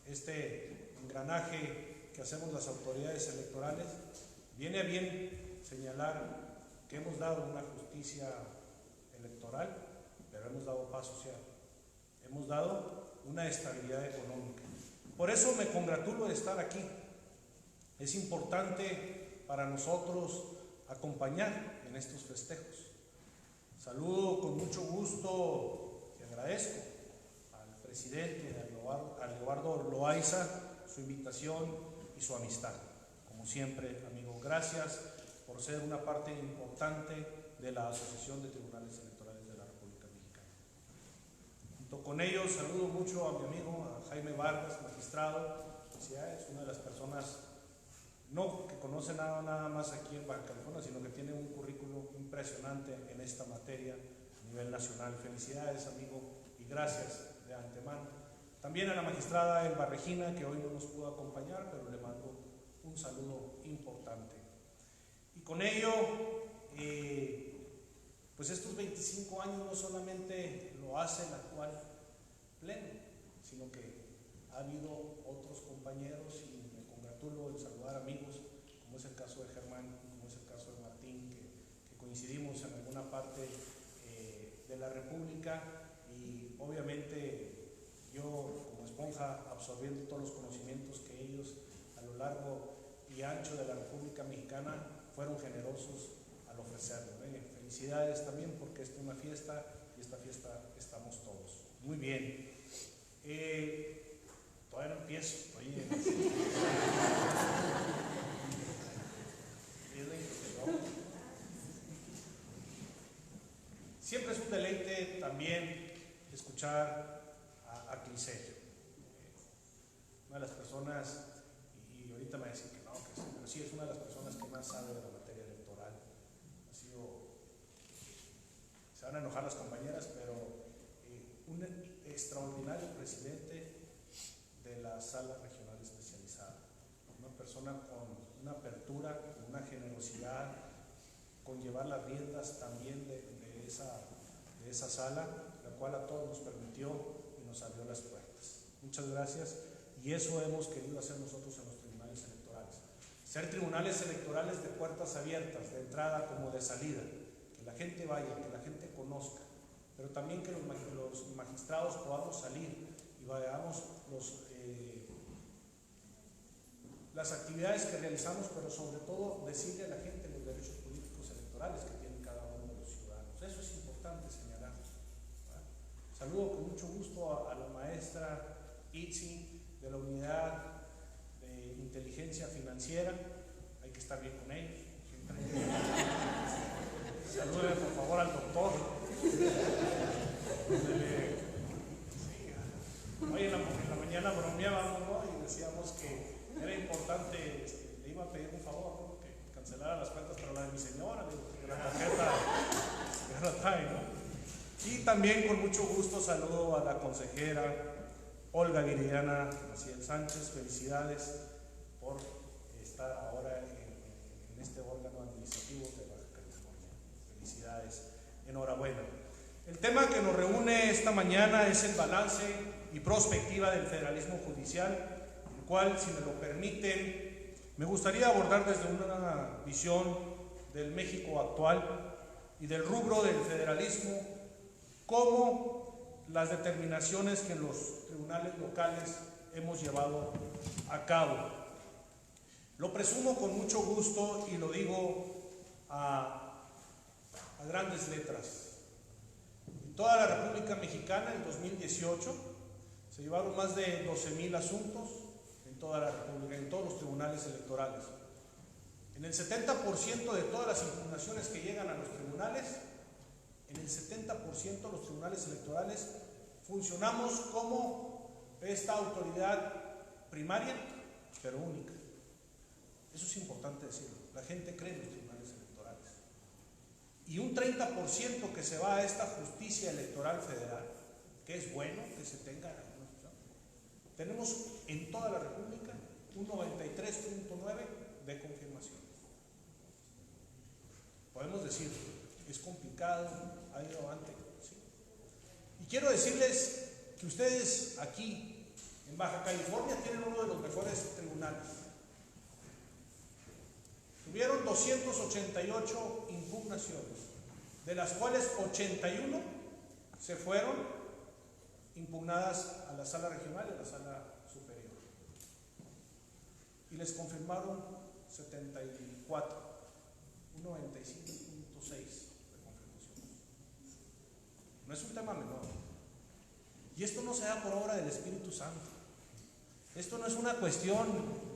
Este engranaje que hacemos las autoridades electorales viene a bien señalar que hemos dado una justicia electoral, pero hemos dado paz social, hemos dado una estabilidad económica. Por eso me congratulo de estar aquí. Es importante para nosotros acompañar en estos festejos. Saludo con mucho gusto y agradezco al presidente, a Eduardo Loaiza, su invitación y su amistad. Como siempre, amigo, gracias por ser una parte importante de la Asociación de Tribunales Electorales de la República Mexicana. Junto con ellos, saludo mucho a mi amigo, a Jaime Vargas, magistrado. Es una de las personas no que conoce nada más aquí en Baja California, sino que tiene un currículo impresionante en esta materia a nivel nacional. Felicidades, amigo, y gracias de antemano. También a la magistrada Elba Regina, que hoy no nos pudo acompañar, pero le mando un saludo importante. Y con ello, pues estos 25 años no solamente lo hace el actual pleno, sino que ha habido otros compañeros y me congratulo en saludar amigos, como es el caso de Germán, como es el caso de Martín, que coincidimos en alguna parte de la República y obviamente yo como esponja absorbiendo todos los conocimientos que ellos a lo largo y ancho de la República Mexicana fueron generosos al ofrecerlo. Felicidades también porque esta es una fiesta y esta fiesta estamos todos. Muy bien. Todavía no empiezo, oye. Siempre es un deleite también escuchar a Clicerio, una de las personas, y ahorita me va a decir que no, que sí, pero sí es una de las personas que más sabe de la materia electoral. Ha sido, se van a enojar las compañeras, pero un extraordinario presidente de la Sala Regional Especializada, una persona con una apertura, con una generosidad, con llevar las riendas también de esa sala, la cual a todos nos permitió y nos abrió las puertas. Muchas gracias, y eso hemos querido hacer nosotros en los tribunales electorales. Ser tribunales electorales de puertas abiertas, de entrada como de salida, que la gente vaya, que la gente conozca, pero también que los magistrados podamos salir y veamos las actividades que realizamos, pero sobre todo decirle a la gente los derechos políticos electorales que tiene cada uno de los ciudadanos. Eso es importante señalar. Saludo con mucho gusto a la maestra Itzi de la Unidad de Inteligencia Financiera. Hay que estar bien con ellos. Saluden por favor al doctor. Hoy en la mañana bromeábamos, ¿no? Y decíamos que era importante, le iba a pedir un favor, ¿no? Que cancelara las cuentas para la de mi señora, que la tarjeta ya la trae, ¿no? Y también con mucho gusto saludo a la consejera Olga Viridiana Maciel Sánchez. Felicidades por estar ahora en este órgano administrativo de Baja California. Felicidades, enhorabuena. El tema que nos reúne esta mañana es el balance y prospectiva del federalismo judicial, el cual, si me lo permiten, Me gustaría abordar desde una visión del México actual y del rubro del federalismo, cómo las determinaciones que en los tribunales locales hemos llevado a cabo. Lo presumo con mucho gusto y lo digo a grandes letras. En toda la República Mexicana, en 2018, se llevaron más de 12,000 asuntos en toda la República, en todos los tribunales electorales. En el 70% de todas las impugnaciones que llegan a los tribunales, en el 70% de los tribunales electorales funcionamos como esta autoridad primaria, pero única. Eso es importante decirlo. La gente cree en los tribunales electorales. Y un 30% que se va a esta justicia electoral federal, que es bueno que se tenga. Tenemos en toda la República un 93.9 de confirmaciones. Podemos decir, es complicado, ha ido avante, ¿sí? Y quiero decirles que ustedes aquí en Baja California tienen uno de los mejores tribunales. Tuvieron 288 impugnaciones, de las cuales 81 se fueron impugnadas a la sala regional y a la sala superior. Y les confirmaron 74, un 95.6 de confirmaciones. No es un tema menor. Y esto no se da por obra del Espíritu Santo. Esto no es una cuestión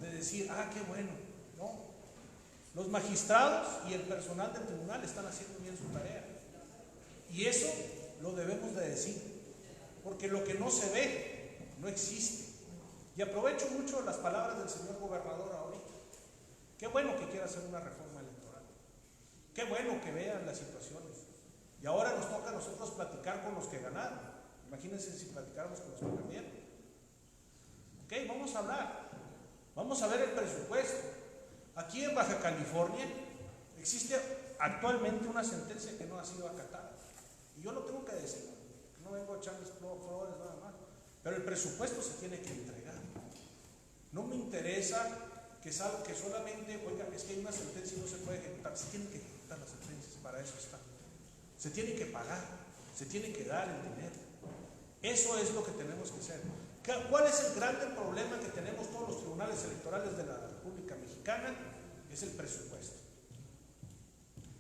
de decir, qué bueno. No. Los magistrados y el personal del tribunal están haciendo bien su tarea. Y eso lo debemos de decir. Porque lo que no se ve, no existe. Y aprovecho mucho las palabras del señor gobernador ahorita. Qué bueno que quiera hacer una reforma electoral. Qué bueno que vean las situaciones. Y ahora nos toca a nosotros platicar con los que ganaron. Imagínense si platicáramos con los que perdieron. Ok, vamos a hablar. Vamos a ver el presupuesto. Aquí en Baja California existe actualmente una sentencia que no ha sido acatada. Y yo lo tengo que decir. No vengo a echarles flores nada más. Pero el presupuesto se tiene que entregar. No me interesa que solamente, oiga, es que hay una sentencia y no se puede ejecutar. Se tienen que ejecutar las sentencias, para eso está. Se tiene que pagar, se tiene que dar el dinero. Eso es lo que tenemos que hacer. ¿Cuál es el grande problema que tenemos todos los tribunales electorales de la República Mexicana? Es el presupuesto.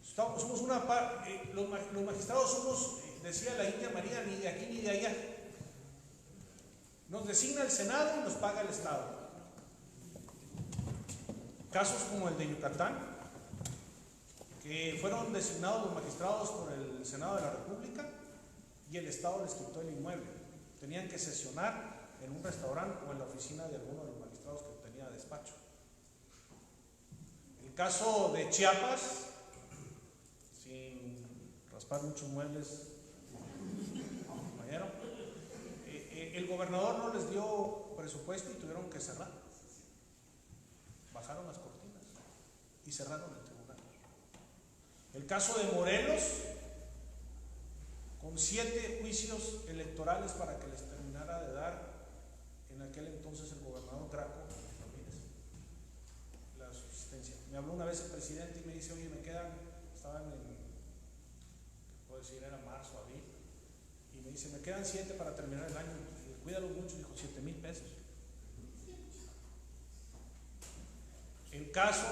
Somos los magistrados somos, decía la India María, ni de aquí ni de allá. Nos designa el Senado y nos paga el Estado. Casos como el de Yucatán, que fueron designados los magistrados por el Senado de la República y el Estado les quitó el inmueble. Tenían que sesionar en un restaurante o en la oficina de alguno de los magistrados que tenía despacho. El caso de Chiapas, sin raspar muchos muebles, compañero, el gobernador no les dio presupuesto y tuvieron que cerrar. Bajaron las cortinas y cerraron el tribunal. El caso de Morelos, con 7 juicios electorales para que les terminara de dar en aquel entonces el gobernador Graco Ramírez la subsistencia. Me habló una vez el presidente y me dice, oye, estaban puedo decir, era marzo, abril, y me dice, me quedan 7 para terminar el año, cuídalo mucho, dijo, 7,000 pesos. El caso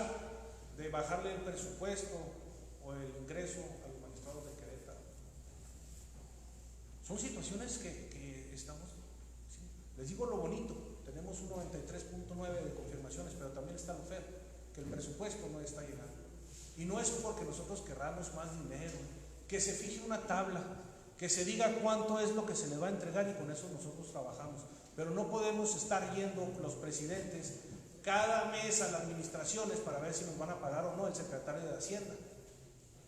de bajarle el presupuesto o el ingreso a los magistrados de Querétaro. Son situaciones que estamos, ¿sí? Les digo lo bonito, tenemos un 93.9 de confirmaciones, pero también está lo feo, que el presupuesto no está llegando. Y no es porque nosotros querramos más dinero, que se fije una tabla, que se diga cuánto es lo que se le va a entregar y con eso nosotros trabajamos. Pero no podemos estar yendo los presidentes cada mes a las administraciones para ver si nos van a pagar o no el secretario de Hacienda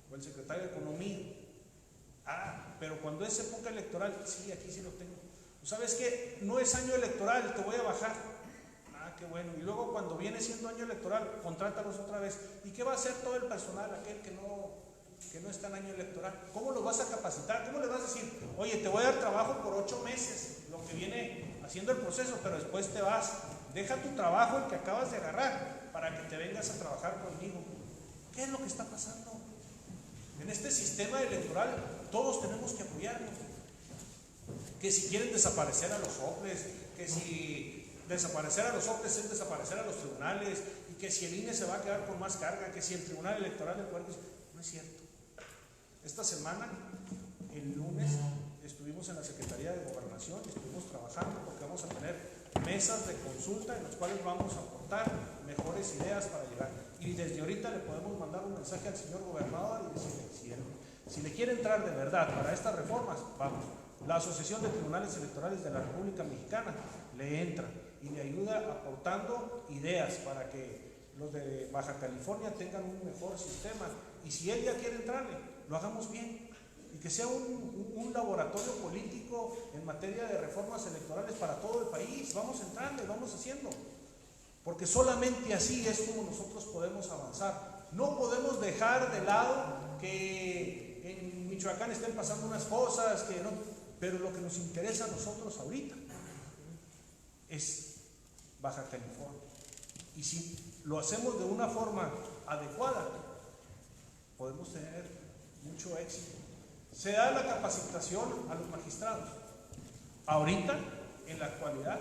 o el secretario de Economía. Pero cuando es época electoral, sí, aquí sí lo tengo. ¿Sabes qué? No es año electoral, te voy a bajar. Qué bueno. Y luego cuando viene siendo año electoral, contrátalos otra vez. ¿Y qué va a hacer todo el personal, aquel que no está en año electoral? ¿Cómo los vas a capacitar? ¿Cómo le vas a decir, oye, te voy a dar trabajo por 8 meses, lo que viene haciendo el proceso, pero después te vas? Deja tu trabajo, el que acabas de agarrar, para que te vengas a trabajar conmigo. ¿Qué es lo que está pasando? En este sistema electoral todos tenemos que apoyarnos. Que si quieren desaparecer a los soples, que si desaparecer a los soples es desaparecer a los tribunales, y que si el INE se va a quedar con más carga, que si el Tribunal Electoral del Poder Judicial. No es cierto. Esta semana, el lunes, estuvimos en la Secretaría de Gobernación y estuvimos trabajando porque vamos a tener mesas de consulta en las cuales vamos a aportar mejores ideas para llegar. Y desde ahorita le podemos mandar un mensaje al señor gobernador y decirle, si le quiere entrar de verdad para estas reformas, vamos. La Asociación de Tribunales Electorales de la República Mexicana le entra y le ayuda aportando ideas para que los de Baja California tengan un mejor sistema. Y si él ya quiere entrarle, lo hagamos bien. Y que sea un laboratorio político en materia de reformas electorales para todo el país. Vamos entrando y vamos haciendo. Porque solamente así es como nosotros podemos avanzar. No podemos dejar de lado que en Michoacán estén pasando unas cosas que no, pero lo que nos interesa a nosotros ahorita es Baja California. Y si lo hacemos de una forma adecuada, podemos tener mucho éxito. Se da la capacitación a los magistrados. Ahorita, en la actualidad,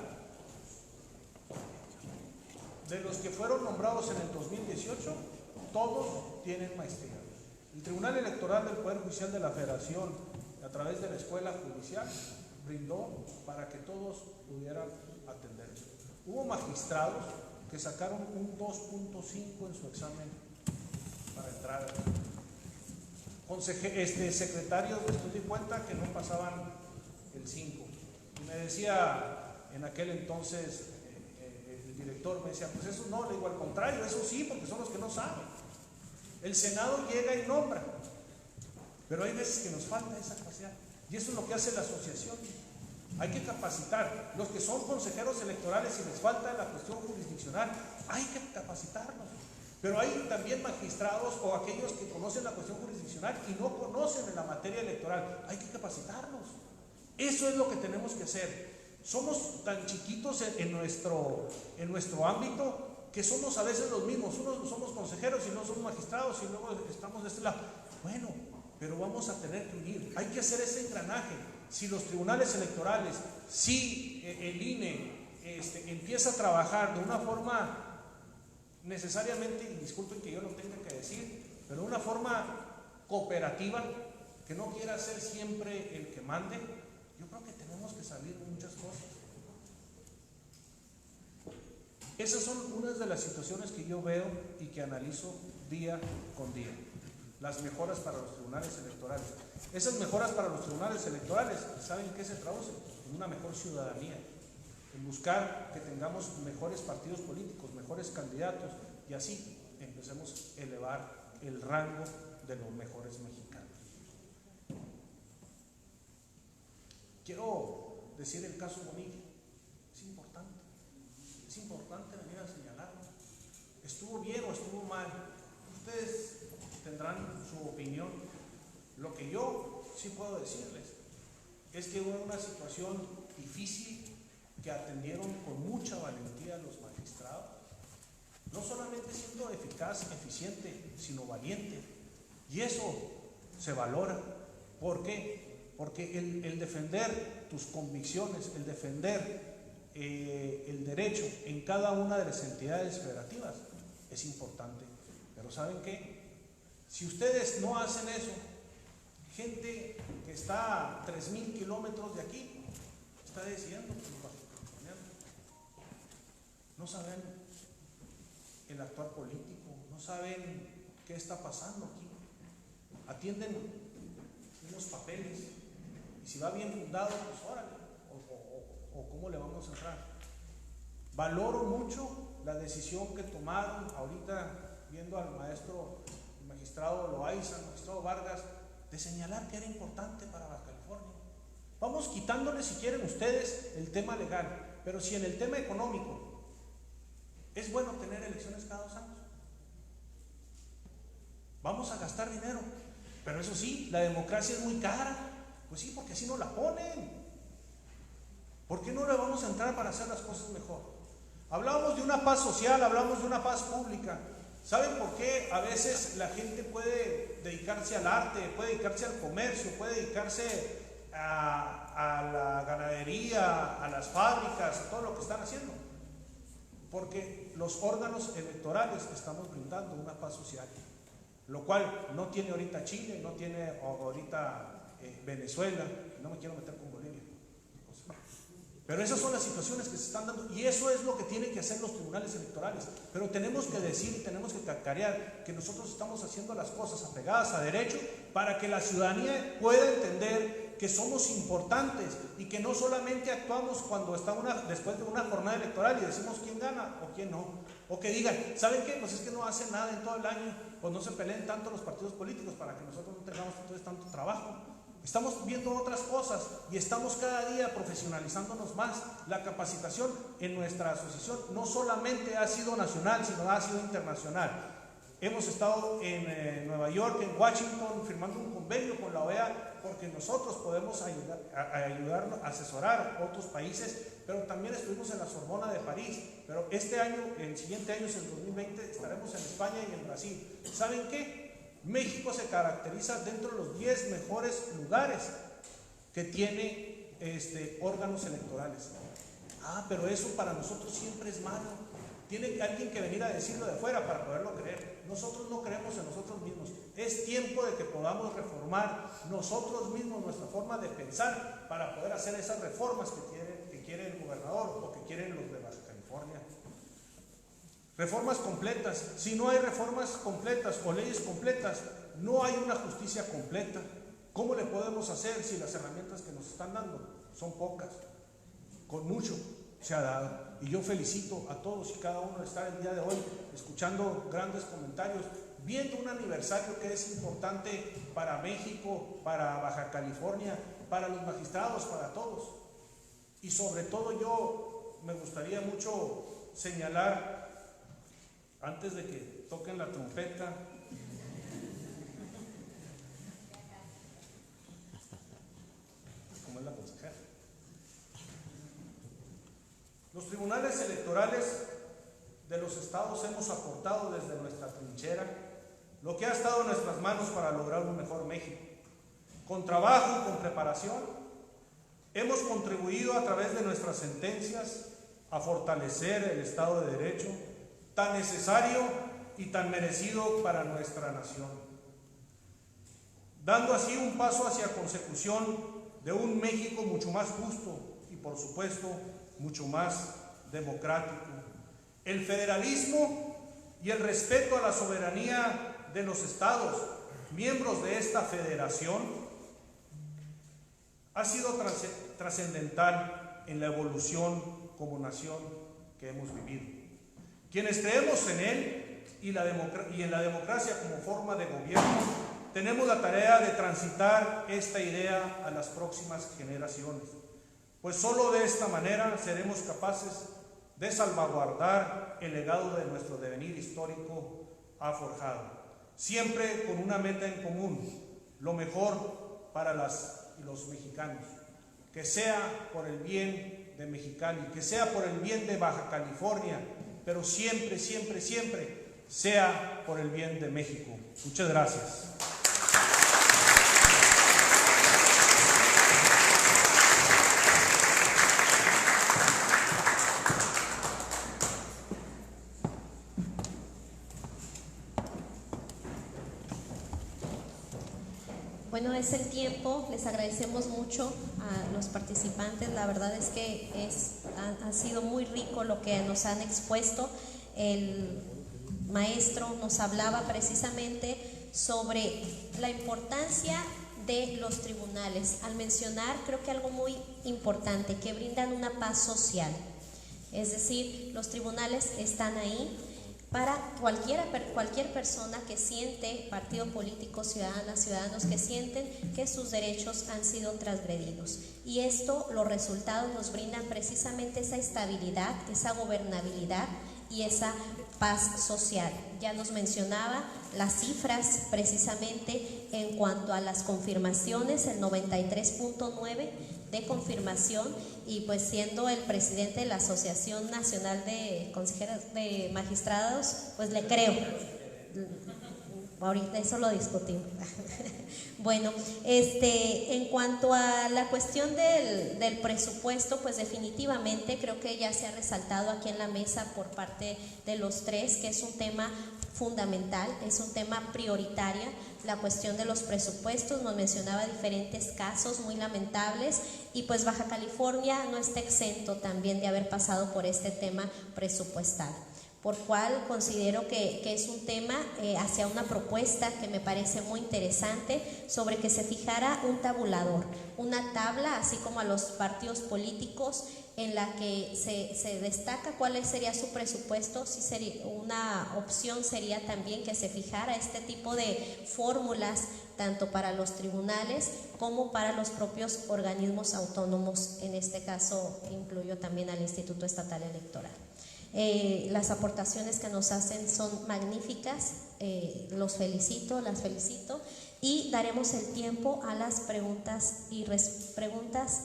de los que fueron nombrados en el 2018, todos tienen maestría. El Tribunal Electoral del Poder Judicial de la Federación, a través de la Escuela Judicial, brindó para que todos pudieran atender. Hubo magistrados que sacaron un 2.5 en su examen para entrar. Secretarios, me di cuenta que no pasaban el 5. Y me decía en aquel entonces el director, me decía, pues eso no, le digo al contrario, eso sí, porque son los que no saben. El Senado llega y nombra, pero hay veces que nos falta esa capacidad. Y eso es lo que hace la asociación. Hay que capacitar. Los que son consejeros electorales, si les falta la cuestión jurisdiccional, hay que capacitarlos. Pero hay también magistrados o aquellos que conocen la cuestión jurisdiccional y no conocen en la materia electoral. Hay que capacitarlos. Eso es lo que tenemos que hacer. Somos tan chiquitos en nuestro ámbito que somos a veces los mismos. Unos somos consejeros y no somos magistrados y luego estamos de este lado. Bueno, pero vamos a tener que unir. Hay que hacer ese engranaje. Si los tribunales electorales, si el INE empieza a trabajar de una forma necesariamente, y disculpen que yo lo tenga que decir, pero de una forma cooperativa, que no quiera ser siempre el que mande, yo creo que tenemos que salir de muchas cosas. Esas son unas de las situaciones que yo veo y que analizo día con día. Las mejoras para los tribunales electorales. Esas mejoras para los tribunales electorales, ¿saben qué se traduce? En una mejor ciudadanía, en buscar que tengamos mejores partidos políticos, mejores candidatos, y así empecemos a elevar el rango de los mejores mexicanos. Quiero decir el caso Bonilla. Es importante venir a señalarlo. ¿Estuvo bien o estuvo mal? Ustedes tendrán su opinión. Lo que yo sí puedo decirles es que hubo una situación difícil que atendieron con mucha valentía los magistrados, no solamente siendo eficaz, eficiente, sino valiente, y eso se valora. ¿Por qué? Porque el defender tus convicciones, el defender el derecho en cada una de las entidades federativas es importante. Pero ¿saben qué? Si ustedes no hacen eso, gente que está a 3,000 kilómetros de aquí está decidiendo que los bajocalifornianos no saben el actuar político, no saben qué está pasando aquí, atienden unos papeles y si va bien fundado, pues órale, o cómo le vamos a entrar. Valoro mucho la decisión que tomaron ahorita, viendo al magistrado Loaiza, al magistrado Vargas, de señalar que era importante para Baja California. Vamos quitándole, si quieren ustedes, el tema legal, pero si en el tema económico es bueno tener elecciones cada 2 años, vamos a gastar dinero, pero eso sí, la democracia es muy cara. Pues sí, porque así no la ponen. ¿Por qué no le vamos a entrar para hacer las cosas mejor? Hablamos de una paz social, hablamos de una paz pública. ¿Saben por qué a veces la gente puede dedicarse al arte, puede dedicarse al comercio, puede dedicarse a la ganadería, a las fábricas, a todo lo que están haciendo? Porque los órganos electorales estamos brindando una paz social, lo cual no tiene ahorita Chile, no tiene ahorita Venezuela, no me quiero meter con Bolivia. Pero esas son las situaciones que se están dando y eso es lo que tienen que hacer los tribunales electorales. Pero tenemos que decir, tenemos que cacarear que nosotros estamos haciendo las cosas apegadas a derecho para que la ciudadanía pueda entender que somos importantes y que no solamente actuamos cuando está después de una jornada electoral y decimos quién gana o quién no. O que digan, ¿saben qué? Pues es que no hacen nada en todo el año, pues no se peleen tanto los partidos políticos para que nosotros no tengamos entonces tanto trabajo. Estamos viendo otras cosas y estamos cada día profesionalizándonos más. La capacitación en nuestra asociación no solamente ha sido nacional, sino ha sido internacional. Hemos estado en Nueva York, en Washington, firmando un convenio con la OEA porque nosotros podemos ayudar a asesorar a otros países, pero también estuvimos en la Sorbona de París. Pero este año, el siguiente año, es el 2020, estaremos en España y en Brasil. ¿Saben qué? México se caracteriza dentro de los 10 mejores lugares que tiene órganos electorales. Pero eso para nosotros siempre es malo. Tiene alguien que venir a decirlo de afuera para poderlo creer. Nosotros no creemos en nosotros mismos. Es tiempo de que podamos reformar nosotros mismos nuestra forma de pensar para poder hacer esas reformas que quiere el gobernador o que quieren los de Baja California. Reformas completas. Si no hay reformas completas o leyes completas, no hay una justicia completa. ¿Cómo le podemos hacer si las herramientas que nos están dando son pocas? Con mucho se ha dado. Y yo felicito a todos y cada uno de estar el día de hoy escuchando grandes comentarios, viendo un aniversario que es importante para México, para Baja California, para los magistrados, para todos. Y sobre todo yo me gustaría mucho señalar, antes de que toquen la trompeta, ¿cómo es la consejera? Los tribunales electorales de los estados hemos aportado desde nuestra trinchera lo que ha estado en nuestras manos para lograr un mejor México. Con trabajo y con preparación, hemos contribuido a través de nuestras sentencias a fortalecer el Estado de Derecho, tan necesario y tan merecido para nuestra nación, dando así un paso hacia consecución de un México mucho más justo y, por supuesto, mucho más democrático. El federalismo y el respeto a la soberanía de los estados, miembros de esta federación, ha sido trascendental en la evolución como nación que hemos vivido. Quienes creemos en él y en la democracia como forma de gobierno, tenemos la tarea de transitar esta idea a las próximas generaciones, pues solo de esta manera seremos capaces de salvaguardar el legado de nuestro devenir histórico ha forjado, siempre con una meta en común, lo mejor para las y los mexicanos, que sea por el bien de Mexicali, que sea por el bien de Baja California, pero siempre, siempre, siempre sea por el bien de México. Muchas gracias. Bueno, es el tiempo. Les agradecemos mucho a los participantes. La verdad es que ha sido muy rico lo que nos han expuesto. El maestro nos hablaba precisamente sobre la importancia de los tribunales, al mencionar, creo que algo muy importante, que brindan una paz social. Es decir, los tribunales están ahí para cualquier persona que siente, partido político, ciudadanos que sienten que sus derechos han sido transgredidos. Y esto, los resultados nos brindan precisamente esa estabilidad, esa gobernabilidad y esa paz social. Ya nos mencionaba las cifras precisamente en cuanto a las confirmaciones, el 93.9% de confirmación, y pues siendo el presidente de la Asociación Nacional de Consejeros de Magistrados, pues le creo. Ahorita eso lo discutimos. Bueno, en cuanto a la cuestión del presupuesto, pues definitivamente creo que ya se ha resaltado aquí en la mesa por parte de los tres que es un tema fundamental, es un tema prioritario, la cuestión de los presupuestos. Nos mencionaba diferentes casos muy lamentables, y pues Baja California no está exento también de haber pasado por este tema presupuestal, por cual considero que es un tema hacia una propuesta que me parece muy interesante, sobre que se fijara un tabulador, una tabla, así como a los partidos políticos, en la que se destaca cuál sería su presupuesto. Sí, sería una opción, sería también que se fijara este tipo de fórmulas tanto para los tribunales como para los propios organismos autónomos. En este caso incluyo también al Instituto Estatal Electoral. Las aportaciones que nos hacen son magníficas, los felicito, las felicito, y daremos el tiempo a las preguntas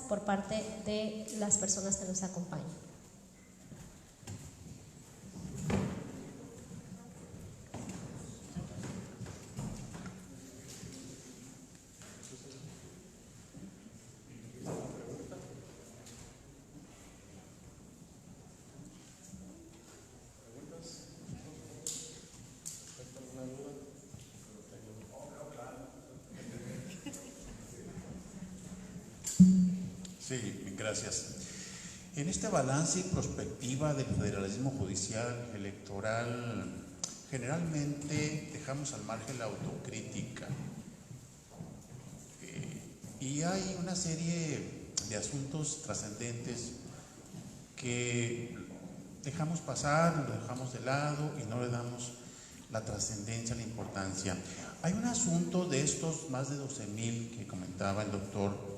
por parte de las personas que nos acompañan. Sí, gracias. En este balance y prospectiva del federalismo judicial electoral, generalmente dejamos al margen la autocrítica. Y hay una serie de asuntos trascendentes que dejamos pasar, lo dejamos de lado y no le damos la trascendencia, la importancia. Hay un asunto de estos más de 12,000 que comentaba el doctor,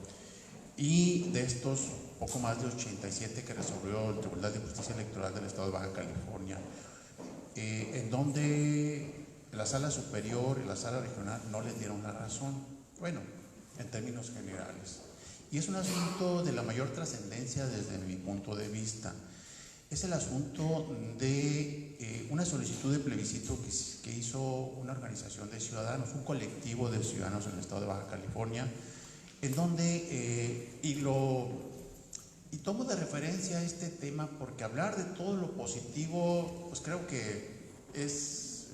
y de estos poco más de 87 que resolvió el Tribunal de Justicia Electoral del Estado de Baja California, en donde la Sala Superior y la Sala Regional no les dieron la razón, bueno, en términos generales. Y es un asunto de la mayor trascendencia desde mi punto de vista. Es el asunto de una solicitud de plebiscito que hizo una organización de ciudadanos, un colectivo de ciudadanos en el Estado de Baja California, en donde, y tomo de referencia este tema porque hablar de todo lo positivo, pues creo que es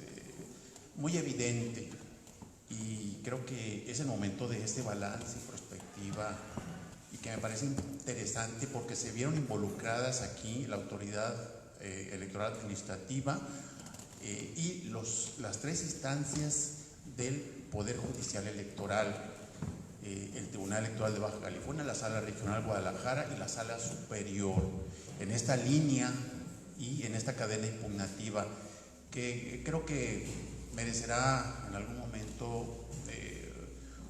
muy evidente, y creo que es el momento de este balance y prospectiva, y que me parece interesante porque se vieron involucradas aquí la autoridad electoral administrativa y las tres instancias del Poder Judicial Electoral, el Tribunal Electoral de Baja California, la Sala Regional Guadalajara y la Sala Superior, en esta línea y en esta cadena impugnativa que creo que merecerá en algún momento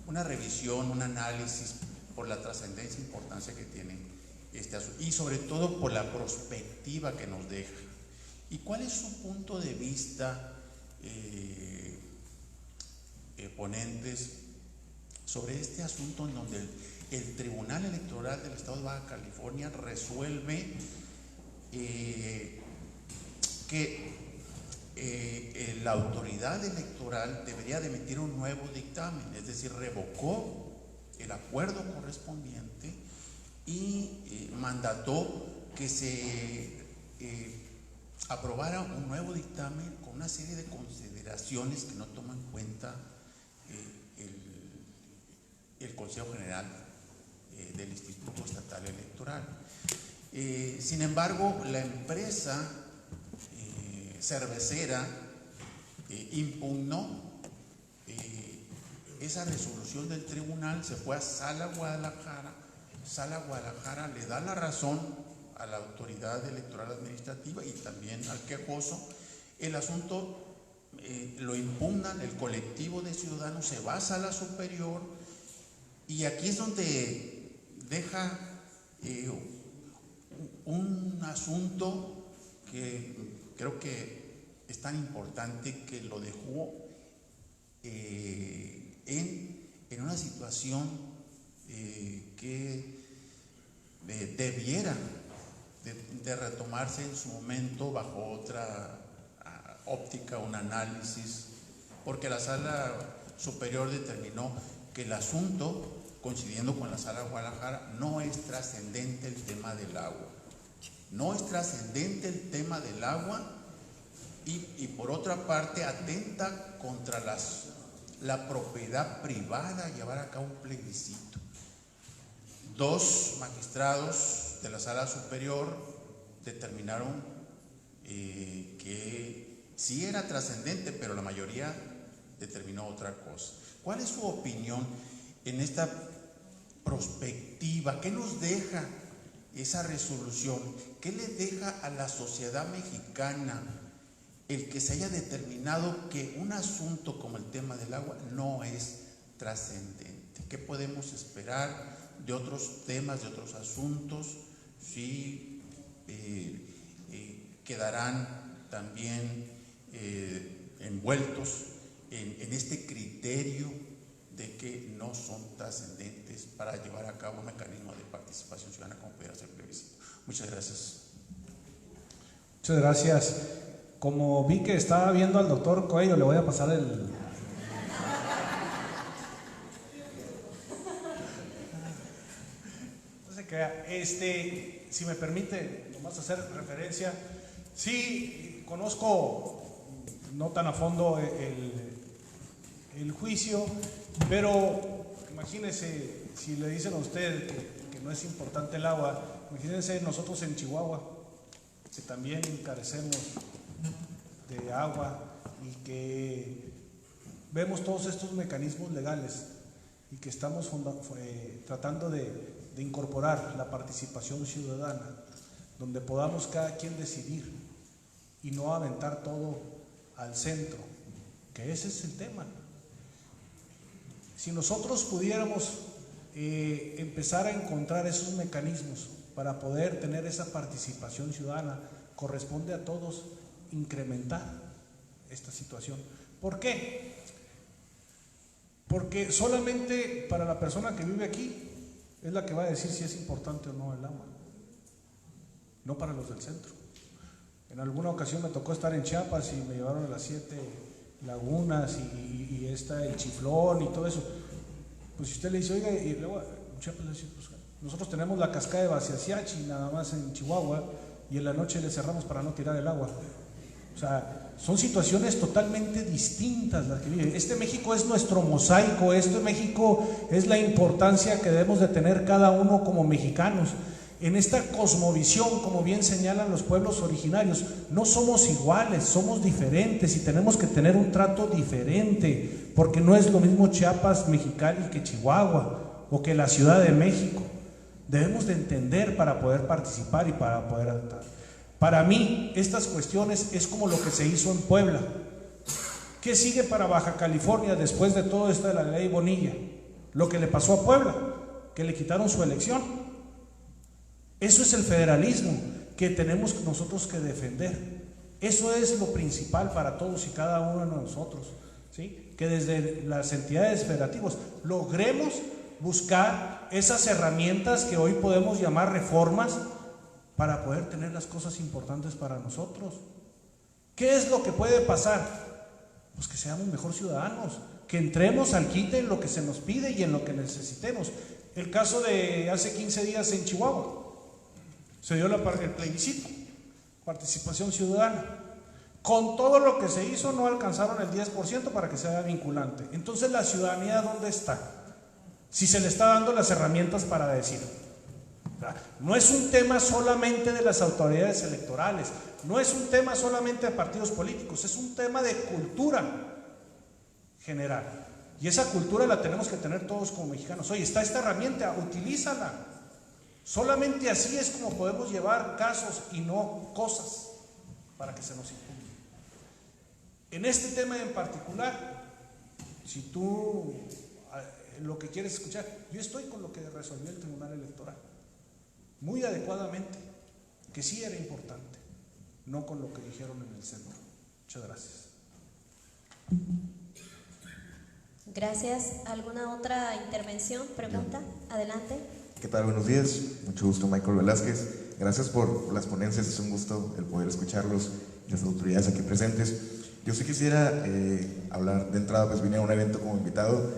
una revisión, un análisis por la trascendencia e importancia que tiene este asunto, y sobre todo por la perspectiva que nos deja. ¿Y cuál es su punto de vista, ponentes, sobre este asunto en donde el Tribunal Electoral del Estado de Baja California resuelve que la autoridad electoral debería de emitir un nuevo dictamen, es decir, revocó el acuerdo correspondiente y mandató que se aprobara un nuevo dictamen con una serie de consideraciones que no toman en cuenta el Consejo General del Instituto Estatal Electoral. Sin embargo, la empresa cervecera impugnó esa resolución del tribunal, se fue a Sala Guadalajara. Sala Guadalajara le da la razón a la autoridad electoral administrativa y también al quejoso. El asunto lo impugnan, el colectivo de ciudadanos se va a Sala Superior, y aquí es donde deja un asunto que creo que es tan importante, que lo dejó en una situación que debiera de retomarse en su momento bajo otra óptica, un análisis, porque la Sala Superior determinó que el asunto, coincidiendo con la Sala de Guadalajara, no es trascendente el tema del agua. No es trascendente el tema del agua y por otra parte atenta contra la propiedad privada, llevar a cabo un plebiscito. Dos magistrados de la Sala Superior determinaron que sí era trascendente, pero la mayoría determinó otra cosa. ¿Cuál es su opinión en esta prospectiva? ¿Qué nos deja esa resolución? ¿Qué le deja a la sociedad mexicana el que se haya determinado que un asunto como el tema del agua no es trascendente? ¿Qué podemos esperar de otros temas, de otros asuntos? Si quedarán también envueltos en este criterio de que no son trascendentes para llevar a cabo un mecanismo de participación ciudadana como pudiera ser plebiscito. Muchas gracias. Muchas gracias. Como vi que estaba viendo al doctor Coello, le voy a pasar el... No se crea. Si me permite, nomás hacer referencia. Sí, conozco no tan a fondo el juicio, pero imagínense, si le dicen a usted que no es importante el agua, imagínense nosotros en Chihuahua, que también carecemos de agua y que vemos todos estos mecanismos legales y que estamos tratando de incorporar la participación ciudadana, donde podamos cada quien decidir y no aventar todo al centro, que ese es el tema. Si nosotros pudiéramos empezar a encontrar esos mecanismos para poder tener esa participación ciudadana, corresponde a todos incrementar esta situación. ¿Por qué? Porque solamente para la persona que vive aquí es la que va a decir si es importante o no el agua, no para los del centro. En alguna ocasión me tocó estar en Chiapas y me llevaron a las 7 lagunas y el Chiflón y todo eso. Pues si usted le dice, oiga, y luego en Chiapas le dice, pues nosotros tenemos la cascada de Baciasiachi nada más en Chihuahua y en la noche le cerramos para no tirar el agua. O sea, son situaciones totalmente distintas las que viven. Este México es nuestro mosaico, este México es la importancia que debemos de tener cada uno como mexicanos. En esta cosmovisión, como bien señalan los pueblos originarios, no somos iguales, somos diferentes y tenemos que tener un trato diferente, porque no es lo mismo Chiapas, Mexicali que Chihuahua o que la Ciudad de México. Debemos de entender para poder participar y para poder adaptar. Para mí, estas cuestiones es como lo que se hizo en Puebla. ¿Qué sigue para Baja California después de todo esto de la ley Bonilla? Lo que le pasó a Puebla, que le quitaron su elección. Eso es el federalismo que tenemos nosotros que defender. Eso es lo principal para todos y cada uno de nosotros, ¿sí? Que desde las entidades federativas logremos buscar esas herramientas que hoy podemos llamar reformas para poder tener las cosas importantes para nosotros. ¿Qué es lo que puede pasar? Pues que seamos mejor ciudadanos, que entremos al quite en lo que se nos pide y en lo que necesitemos. El caso de hace 15 días en Chihuahua, se dio el plebiscito, participación ciudadana. Con todo lo que se hizo no alcanzaron el 10% para que sea vinculante. Entonces, ¿la ciudadanía dónde está? Si se le está dando las herramientas para decir. No es un tema solamente de las autoridades electorales, no es un tema solamente de partidos políticos, es un tema de cultura general. Y esa cultura la tenemos que tener todos como mexicanos. Oye, está esta herramienta, utilízala. Solamente así es como podemos llevar casos y no cosas para que se nos imponga. En este tema en particular, si tú lo que quieres escuchar, yo estoy con lo que resolvió el Tribunal Electoral, muy adecuadamente, que sí era importante, no con lo que dijeron en el centro. Muchas gracias. Gracias. ¿Alguna otra intervención? ¿Pregunta? Adelante. ¿Qué tal? Buenos días. Mucho gusto, Michael Velázquez. Gracias por las ponencias. Es un gusto el poder escucharlos y las autoridades aquí presentes. Yo sí quisiera hablar de entrada, pues vine a un evento como invitado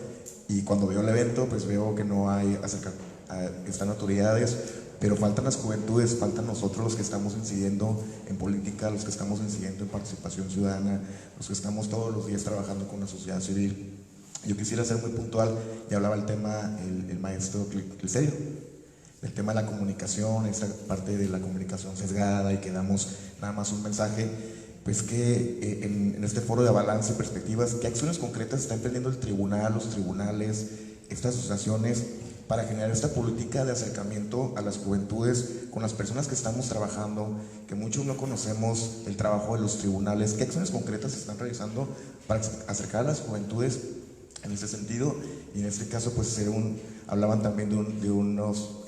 y cuando veo el evento, pues veo que no hay están autoridades, pero faltan las juventudes, faltan nosotros los que estamos incidiendo en política, los que estamos incidiendo en participación ciudadana, los que estamos todos los días trabajando con la sociedad civil. Yo quisiera ser muy puntual, y hablaba el tema el maestro Clicerio, el tema de la comunicación, esa parte de la comunicación sesgada y que damos nada más un mensaje, pues que en este foro de balance y perspectivas, ¿qué acciones concretas está emprendiendo el tribunal, los tribunales, estas asociaciones para generar esta política de acercamiento a las juventudes con las personas que estamos trabajando, que muchos no conocemos el trabajo de los tribunales? ¿Qué acciones concretas se están realizando para acercar a las juventudes en ese sentido? Y en este caso, pues hablaban también de unos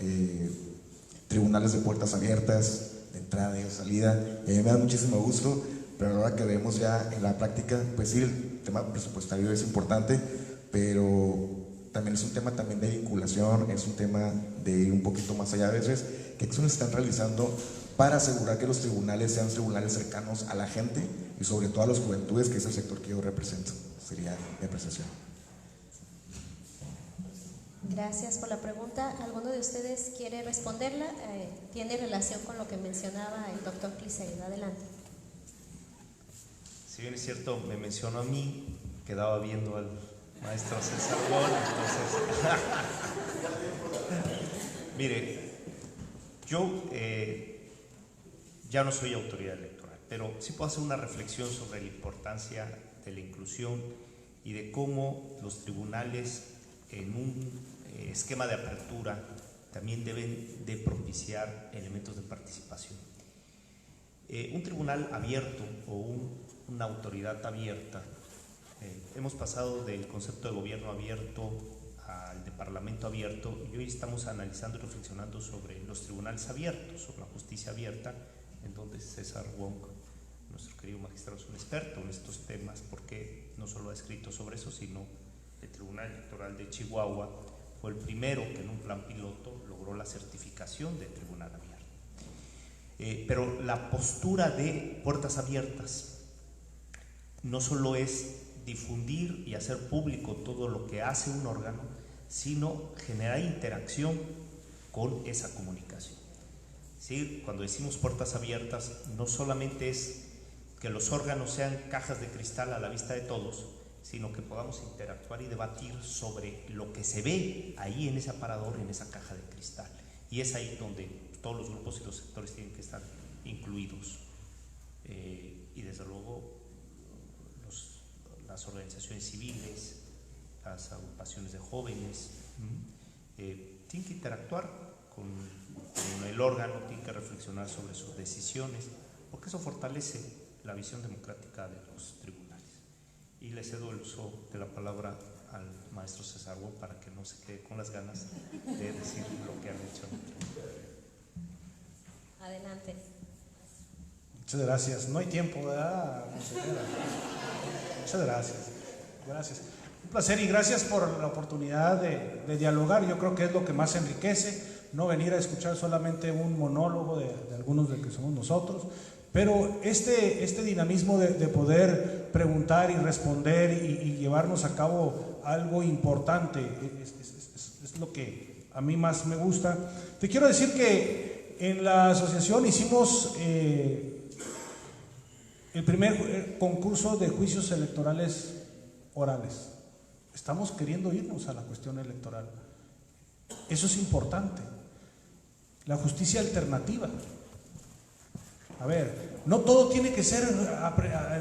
tribunales de puertas abiertas, de entrada y de salida, y a mí me da muchísimo gusto, pero ahora que vemos ya en la práctica, pues sí, el tema presupuestario es importante, pero también es un tema también de vinculación, es un tema de ir un poquito más allá a veces. ¿Qué acciones están realizando para asegurar que los tribunales sean tribunales cercanos a la gente y sobre todo a las juventudes, que es el sector que yo represento? Sería mi apreciación. Gracias por la pregunta. ¿Alguno de ustedes quiere responderla? Tiene relación con lo que mencionaba el doctor Clicerio. Adelante. Si bien es cierto, me mencionó a mí, quedaba viendo al maestro César Bon, entonces... Mire, yo ya no soy autoridad electoral, pero sí puedo hacer una reflexión sobre la importancia de la inclusión y de cómo los tribunales en un esquema de apertura también deben de propiciar elementos de participación. Un tribunal abierto o una autoridad abierta, hemos pasado del concepto de gobierno abierto al de parlamento abierto y hoy estamos analizando y reflexionando sobre los tribunales abiertos, sobre la justicia abierta, en donde César Wong, nuestro querido magistrado, es un experto en estos temas, porque no solo ha escrito sobre eso, sino el Tribunal Electoral de Chihuahua fue el primero que en un plan piloto logró la certificación de tribunal abierto. Pero la postura de puertas abiertas no solo es difundir y hacer público todo lo que hace un órgano, sino generar interacción con esa comunicación. ¿Sí? Cuando decimos puertas abiertas, no solamente es que los órganos sean cajas de cristal a la vista de todos, sino que podamos interactuar y debatir sobre lo que se ve ahí en ese aparador, en esa caja de cristal. Y es ahí donde todos los grupos y los sectores tienen que estar incluidos. Y desde luego las organizaciones civiles, las agrupaciones de jóvenes, tienen que interactuar con el órgano, tienen que reflexionar sobre sus decisiones, porque eso fortalece la visión democrática de los tribunales. Y le cedo el uso de la palabra al maestro César Wong para que no se quede con las ganas de decir lo que han hecho. Adelante. Muchas gracias. No hay tiempo, ¿verdad, consejera? Muchas gracias. Gracias. Un placer y gracias por la oportunidad de dialogar. Yo creo que es lo que más enriquece, no venir a escuchar solamente un monólogo de algunos de que somos nosotros, pero este dinamismo de poder preguntar y responder y llevarnos a cabo algo importante es lo que a mí más me gusta. Te quiero decir que en la asociación hicimos el primer concurso de juicios electorales orales. Estamos queriendo irnos a la cuestión electoral. Eso es importante. La justicia alternativa. A ver, no todo tiene que ser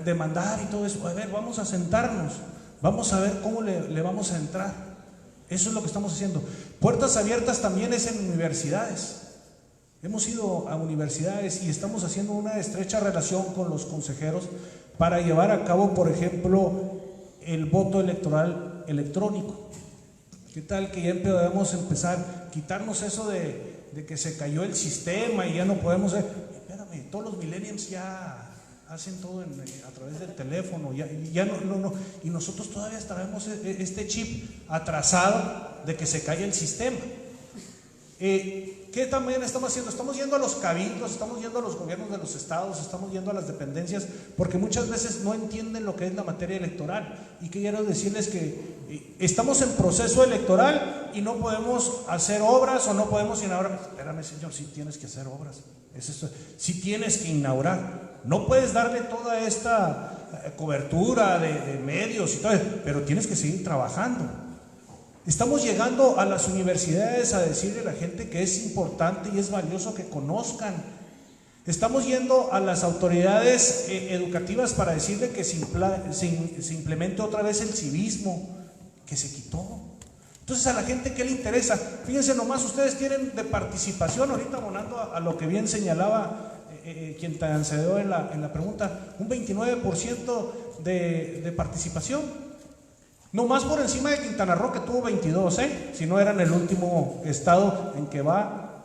demandar y todo eso. A ver, vamos a sentarnos, vamos a ver cómo le vamos a entrar. Eso es lo que estamos haciendo. Puertas abiertas también es en universidades. Hemos ido a universidades y estamos haciendo una estrecha relación con los consejeros para llevar a cabo, por ejemplo, el voto electoral electrónico. ¿Qué tal que ya debemos empezar a quitarnos eso de que se cayó el sistema y ya no podemos... Espérame, todos los millennials ya hacen todo a través del teléfono, ya no, y nosotros todavía traemos este chip atrasado de que se cae el sistema. ¿Qué también estamos haciendo? Estamos yendo a los cabildos, estamos yendo a los gobiernos de los estados, estamos yendo a las dependencias, porque muchas veces no entienden lo que es la materia electoral. Y quiero decirles que estamos en proceso electoral y no podemos hacer obras o no podemos inaugurar. Espérame, señor, si tienes que hacer obras, si tienes que inaugurar. No puedes darle toda esta cobertura de medios y todo, pero tienes que seguir trabajando. Estamos llegando a las universidades a decirle a la gente que es importante y es valioso que conozcan. Estamos yendo a las autoridades educativas para decirle que se implemente otra vez el civismo, que se quitó. Entonces, a la gente, ¿qué le interesa? Fíjense nomás, ustedes tienen de participación, ahorita abonando a lo que bien señalaba quien te antecedió en la pregunta, un 29% de participación. No más por encima de Quintana Roo, que tuvo 22, si no eran el último estado en que va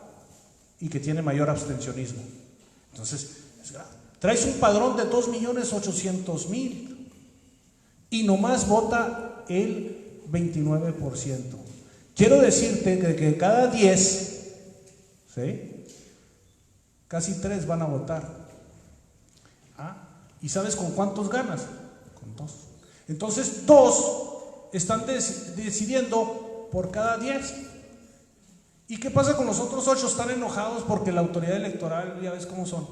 y que tiene mayor abstencionismo. Entonces, traes un padrón de 2.800.000 y nomás vota el 29%. Quiero decirte que de cada 10, casi 3 van a votar. ¿Y sabes con cuántos ganas? Con 2. Entonces, 2 están decidiendo por cada 10. ¿Y qué pasa con los otros 8? Están enojados porque la autoridad electoral, ya ves cómo son.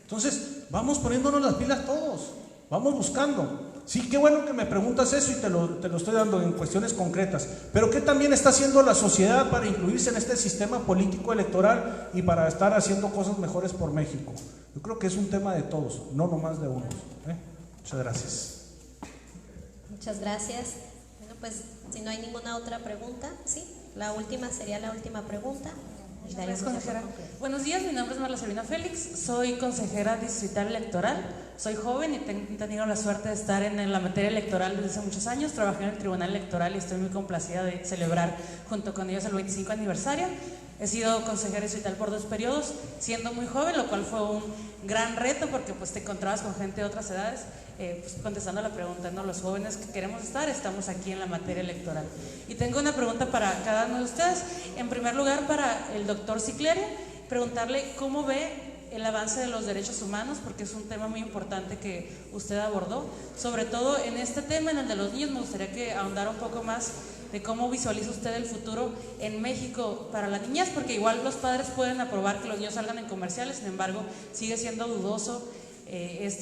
Entonces, vamos poniéndonos las pilas todos, vamos buscando. Sí, qué bueno que me preguntas eso y te lo estoy dando en cuestiones concretas. Pero ¿qué también está haciendo la sociedad para incluirse en este sistema político electoral y para estar haciendo cosas mejores por México? Yo creo que es un tema de todos, no nomás de unos. Muchas gracias. Muchas gracias. Bueno, pues si no hay ninguna otra pregunta, sí, la última sería la última pregunta. Gracias, consejera. Buenos días, mi nombre es Marla Sabina Félix, soy consejera distrital electoral, soy joven y he tenido la suerte de estar en la materia electoral desde hace muchos años, trabajé en el Tribunal Electoral y estoy muy complacida de celebrar junto con ellos el 25 aniversario. He sido consejera distrital por 2 periodos, siendo muy joven, lo cual fue un gran reto porque pues te encontrabas con gente de otras edades. Pues contestando a la pregunta, ¿no? Los jóvenes que queremos estar, estamos aquí en la materia electoral. Y tengo una pregunta para cada uno de ustedes. En primer lugar, para el doctor Cicleria, preguntarle cómo ve el avance de los derechos humanos, porque es un tema muy importante que usted abordó, sobre todo en este tema, en el de los niños. Me gustaría que ahondara un poco más de cómo visualiza usted el futuro en México para la niñez, porque igual los padres pueden aprobar que los niños salgan en comerciales, sin embargo, sigue siendo dudoso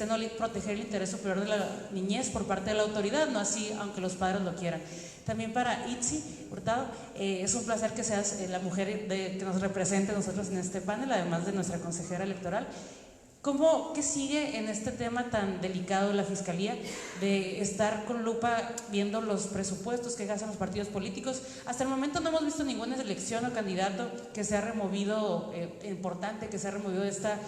no proteger el interés superior de la niñez por parte de la autoridad, no así aunque los padres lo quieran. También para Itzi Hurtado, es un placer que seas la mujer que nos represente a nosotros en este panel, además de nuestra consejera electoral. ¿Qué sigue en este tema tan delicado de la Fiscalía, de estar con lupa viendo los presupuestos que gastan los partidos políticos? Hasta el momento no hemos visto ninguna elección o candidato que se ha removido, importante, que se ha removido de esta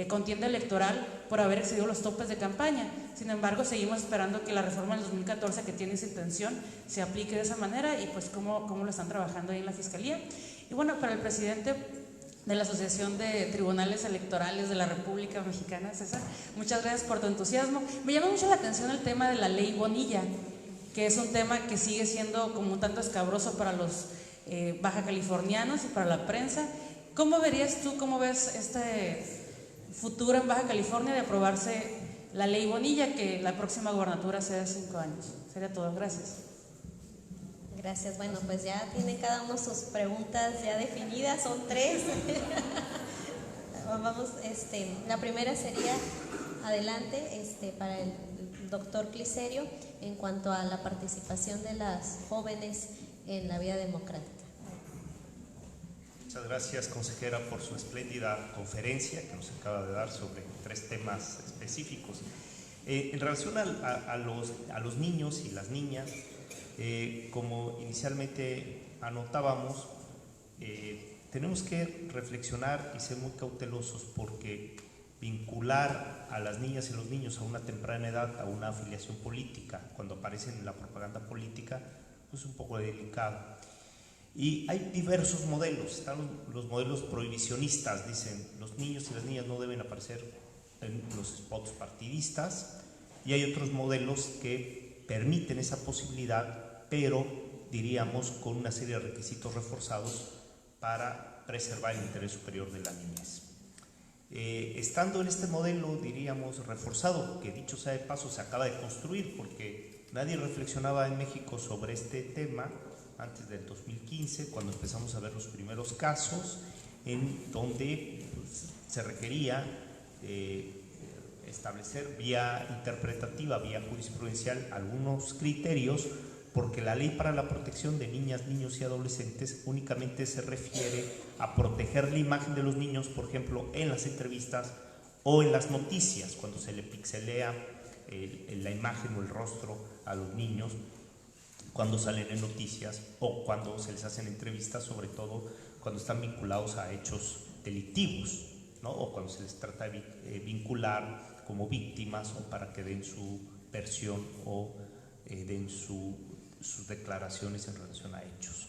contienda electoral por haber excedido los topes de campaña. Sin embargo, seguimos esperando que la reforma del 2014, que tiene esa intención, se aplique de esa manera y pues cómo lo están trabajando ahí en la Fiscalía. Y bueno, para el presidente de la Asociación de Tribunales Electorales de la República Mexicana, César, muchas gracias por tu entusiasmo. Me llama mucho la atención el tema de la ley Bonilla, que es un tema que sigue siendo como un tanto escabroso para los baja californianos y para la prensa. ¿Cómo verías tú, cómo ves este futuro en Baja California de aprobarse la ley Bonilla, que la próxima gobernatura sea de 5 años? Sería todo, gracias. Gracias, bueno, pues ya tienen cada uno sus preguntas ya definidas, son 3. Vamos, la primera sería, adelante, para el doctor Clicerio, en cuanto a la participación de las jóvenes en la vida democrática. Muchas gracias, consejera, por su espléndida conferencia que nos acaba de dar sobre 3 temas específicos. En relación a los niños y las niñas, como inicialmente anotábamos, tenemos que reflexionar y ser muy cautelosos, porque vincular a las niñas y los niños a una temprana edad a una afiliación política, cuando aparecen en la propaganda política, pues es un poco delicado. Y hay diversos modelos. Están los modelos prohibicionistas, dicen los niños y las niñas no deben aparecer en los spots partidistas, y hay otros modelos que permiten esa posibilidad, pero diríamos, con una serie de requisitos reforzados para preservar el interés superior de la niñez. Estando en este modelo, diríamos, reforzado, que dicho sea de paso se acaba de construir porque nadie reflexionaba en México sobre este tema antes del 2015, cuando empezamos a ver los primeros casos en donde pues, se requería establecer vía interpretativa, vía jurisprudencial, algunos criterios, porque la ley para la protección de niñas, niños y adolescentes únicamente se refiere a proteger la imagen de los niños, por ejemplo, en las entrevistas o en las noticias, cuando se le pixelea la imagen o el rostro a los niños, cuando salen en noticias o cuando se les hacen entrevistas, sobre todo cuando están vinculados a hechos delictivos, ¿no? O cuando se les trata de vincular como víctimas o para que den su versión o den sus declaraciones en relación a hechos.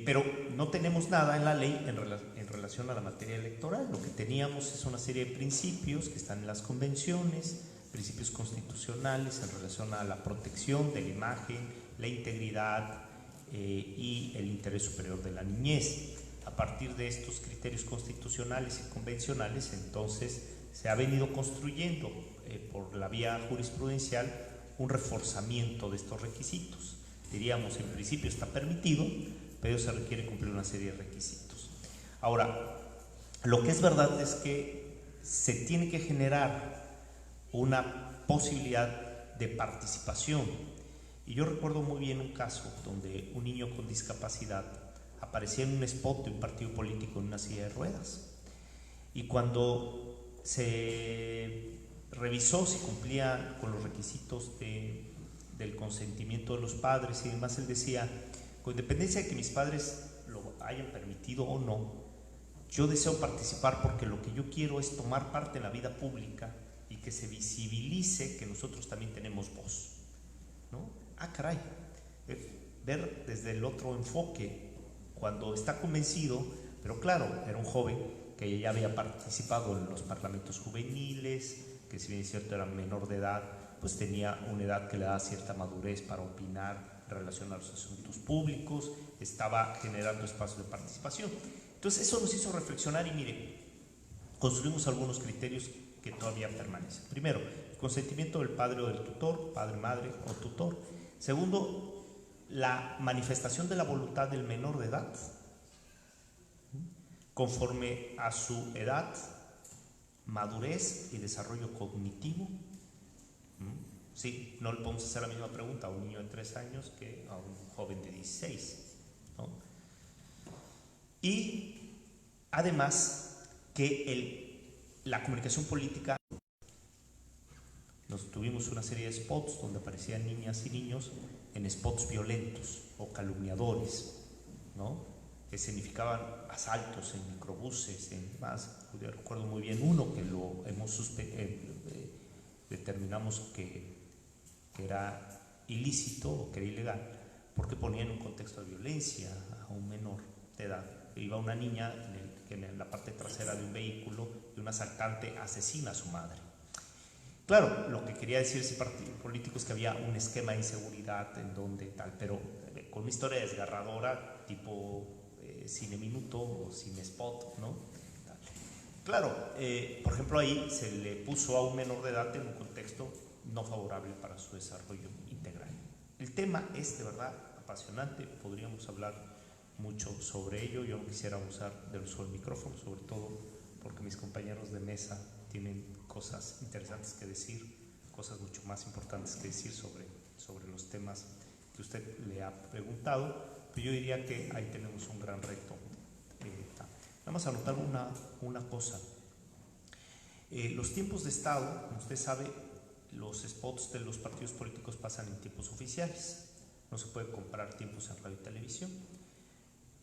Pero no tenemos nada en la ley en relación a la materia electoral. Lo que teníamos es una serie de principios que están en las convenciones, principios constitucionales en relación a la protección de la imagen, la integridad y el interés superior de la niñez. A partir de estos criterios constitucionales y convencionales, entonces, se ha venido construyendo por la vía jurisprudencial un reforzamiento de estos requisitos. Diríamos, en principio está permitido, pero se requiere cumplir una serie de requisitos. Ahora, lo que es verdad es que se tiene que generar una posibilidad de participación. Y yo recuerdo muy bien un caso donde un niño con discapacidad aparecía en un spot de un partido político en una silla de ruedas. Y cuando se revisó si cumplía con los requisitos del consentimiento de los padres y demás, él decía, con independencia de que mis padres lo hayan permitido o no, yo deseo participar porque lo que yo quiero es tomar parte en la vida pública y que se visibilice que nosotros también tenemos voz, ¿no? Ah, caray, ver desde el otro enfoque, cuando está convencido, pero claro, era un joven que ya había participado en los parlamentos juveniles, que si bien es cierto era menor de edad, pues tenía una edad que le daba cierta madurez para opinar en relación a los asuntos públicos, estaba generando espacios de participación. Entonces eso nos hizo reflexionar y mire, construimos algunos criterios que todavía permanecen. Primero, el consentimiento del padre o del tutor, padre, madre o tutor. Segundo, la manifestación de la voluntad del menor de edad conforme a su edad, madurez y desarrollo cognitivo. Sí, no le podemos hacer la misma pregunta a un niño de 3 años que a un joven de 16, ¿no? Y además que la comunicación política, nos tuvimos una serie de spots donde aparecían niñas y niños en spots violentos o calumniadores, ¿no? Que significaban asaltos en microbuses, en demás. Yo recuerdo muy bien uno que lo hemos determinamos que era ilícito o que era ilegal porque ponía en un contexto de violencia a un menor de edad. Iba una niña en la parte trasera de un vehículo y un asaltante asesina a su madre. Claro, lo que quería decir ese partido político es que había un esquema de inseguridad en donde tal, pero con una historia desgarradora tipo cine minuto o cine spot, ¿no? Claro, por ejemplo, ahí se le puso a un menor de edad en un contexto no favorable para su desarrollo integral. El tema es de verdad apasionante, podríamos hablar mucho sobre ello. Yo no quisiera abusar del uso del micrófono, sobre todo porque mis compañeros de mesa tienen cosas interesantes que decir, cosas mucho más importantes que decir sobre los temas que usted le ha preguntado. Pero yo diría que ahí tenemos un gran reto. Vamos a anotar una cosa. Los tiempos de Estado, como usted sabe, los spots de los partidos políticos pasan en tiempos oficiales. No se puede comprar tiempos en radio y televisión.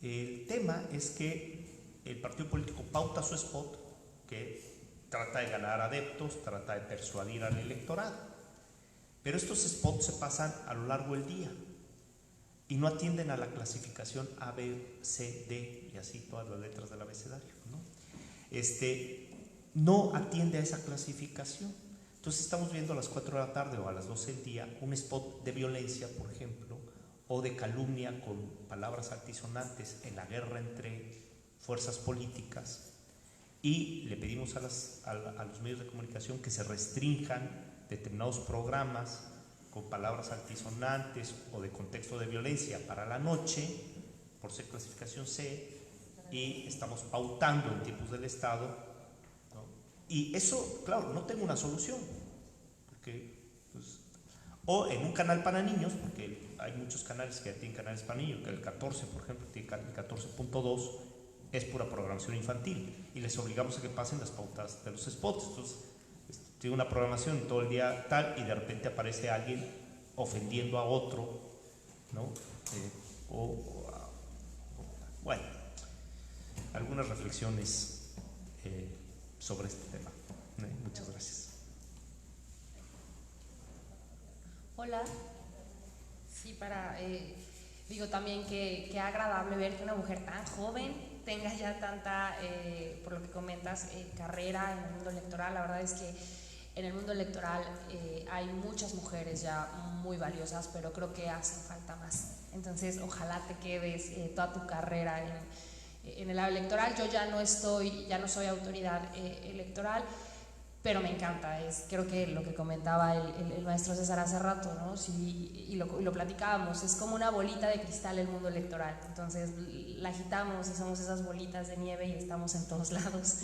El tema es que el partido político pauta su spot, que trata de ganar adeptos, trata de persuadir al electorado. Pero estos spots se pasan a lo largo del día y no atienden a la clasificación A, B, C, D y así todas las letras del abecedario, ¿no? No atiende a esa clasificación. Entonces estamos viendo a las 4 de la tarde o a las 12 del día un spot de violencia, por ejemplo, o de calumnia con palabras altisonantes en la guerra entre fuerzas políticas, y le pedimos a los medios de comunicación que se restrinjan determinados programas con palabras altisonantes o de contexto de violencia para la noche, por ser clasificación C, y estamos pautando en tiempos del Estado, ¿no? Y eso, claro, no tengo una solución, porque, pues, o en un canal para niños, porque hay muchos canales que ya tienen canales para niños, que el 14, por ejemplo, tiene el 14.2, es pura programación infantil, y les obligamos a que pasen las pautas de los spots. Entonces, tiene una programación todo el día tal, y de repente aparece alguien ofendiendo a otro, ¿no? Bueno, algunas reflexiones sobre este tema. Muchas gracias. Hola. Sí, digo también que agradable ver que una mujer tan joven tenga ya tanta, por lo que comentas, carrera en el mundo electoral. La verdad es que en el mundo electoral hay muchas mujeres ya muy valiosas, pero creo que hacen falta más. Entonces, ojalá te quedes toda tu carrera en el lado electoral. Yo ya no soy autoridad electoral, pero me encanta. Creo que lo que comentaba el maestro César hace rato, ¿no? Sí, y lo platicábamos, es como una bolita de cristal el mundo electoral. Entonces la agitamos y somos esas bolitas de nieve y estamos en todos lados.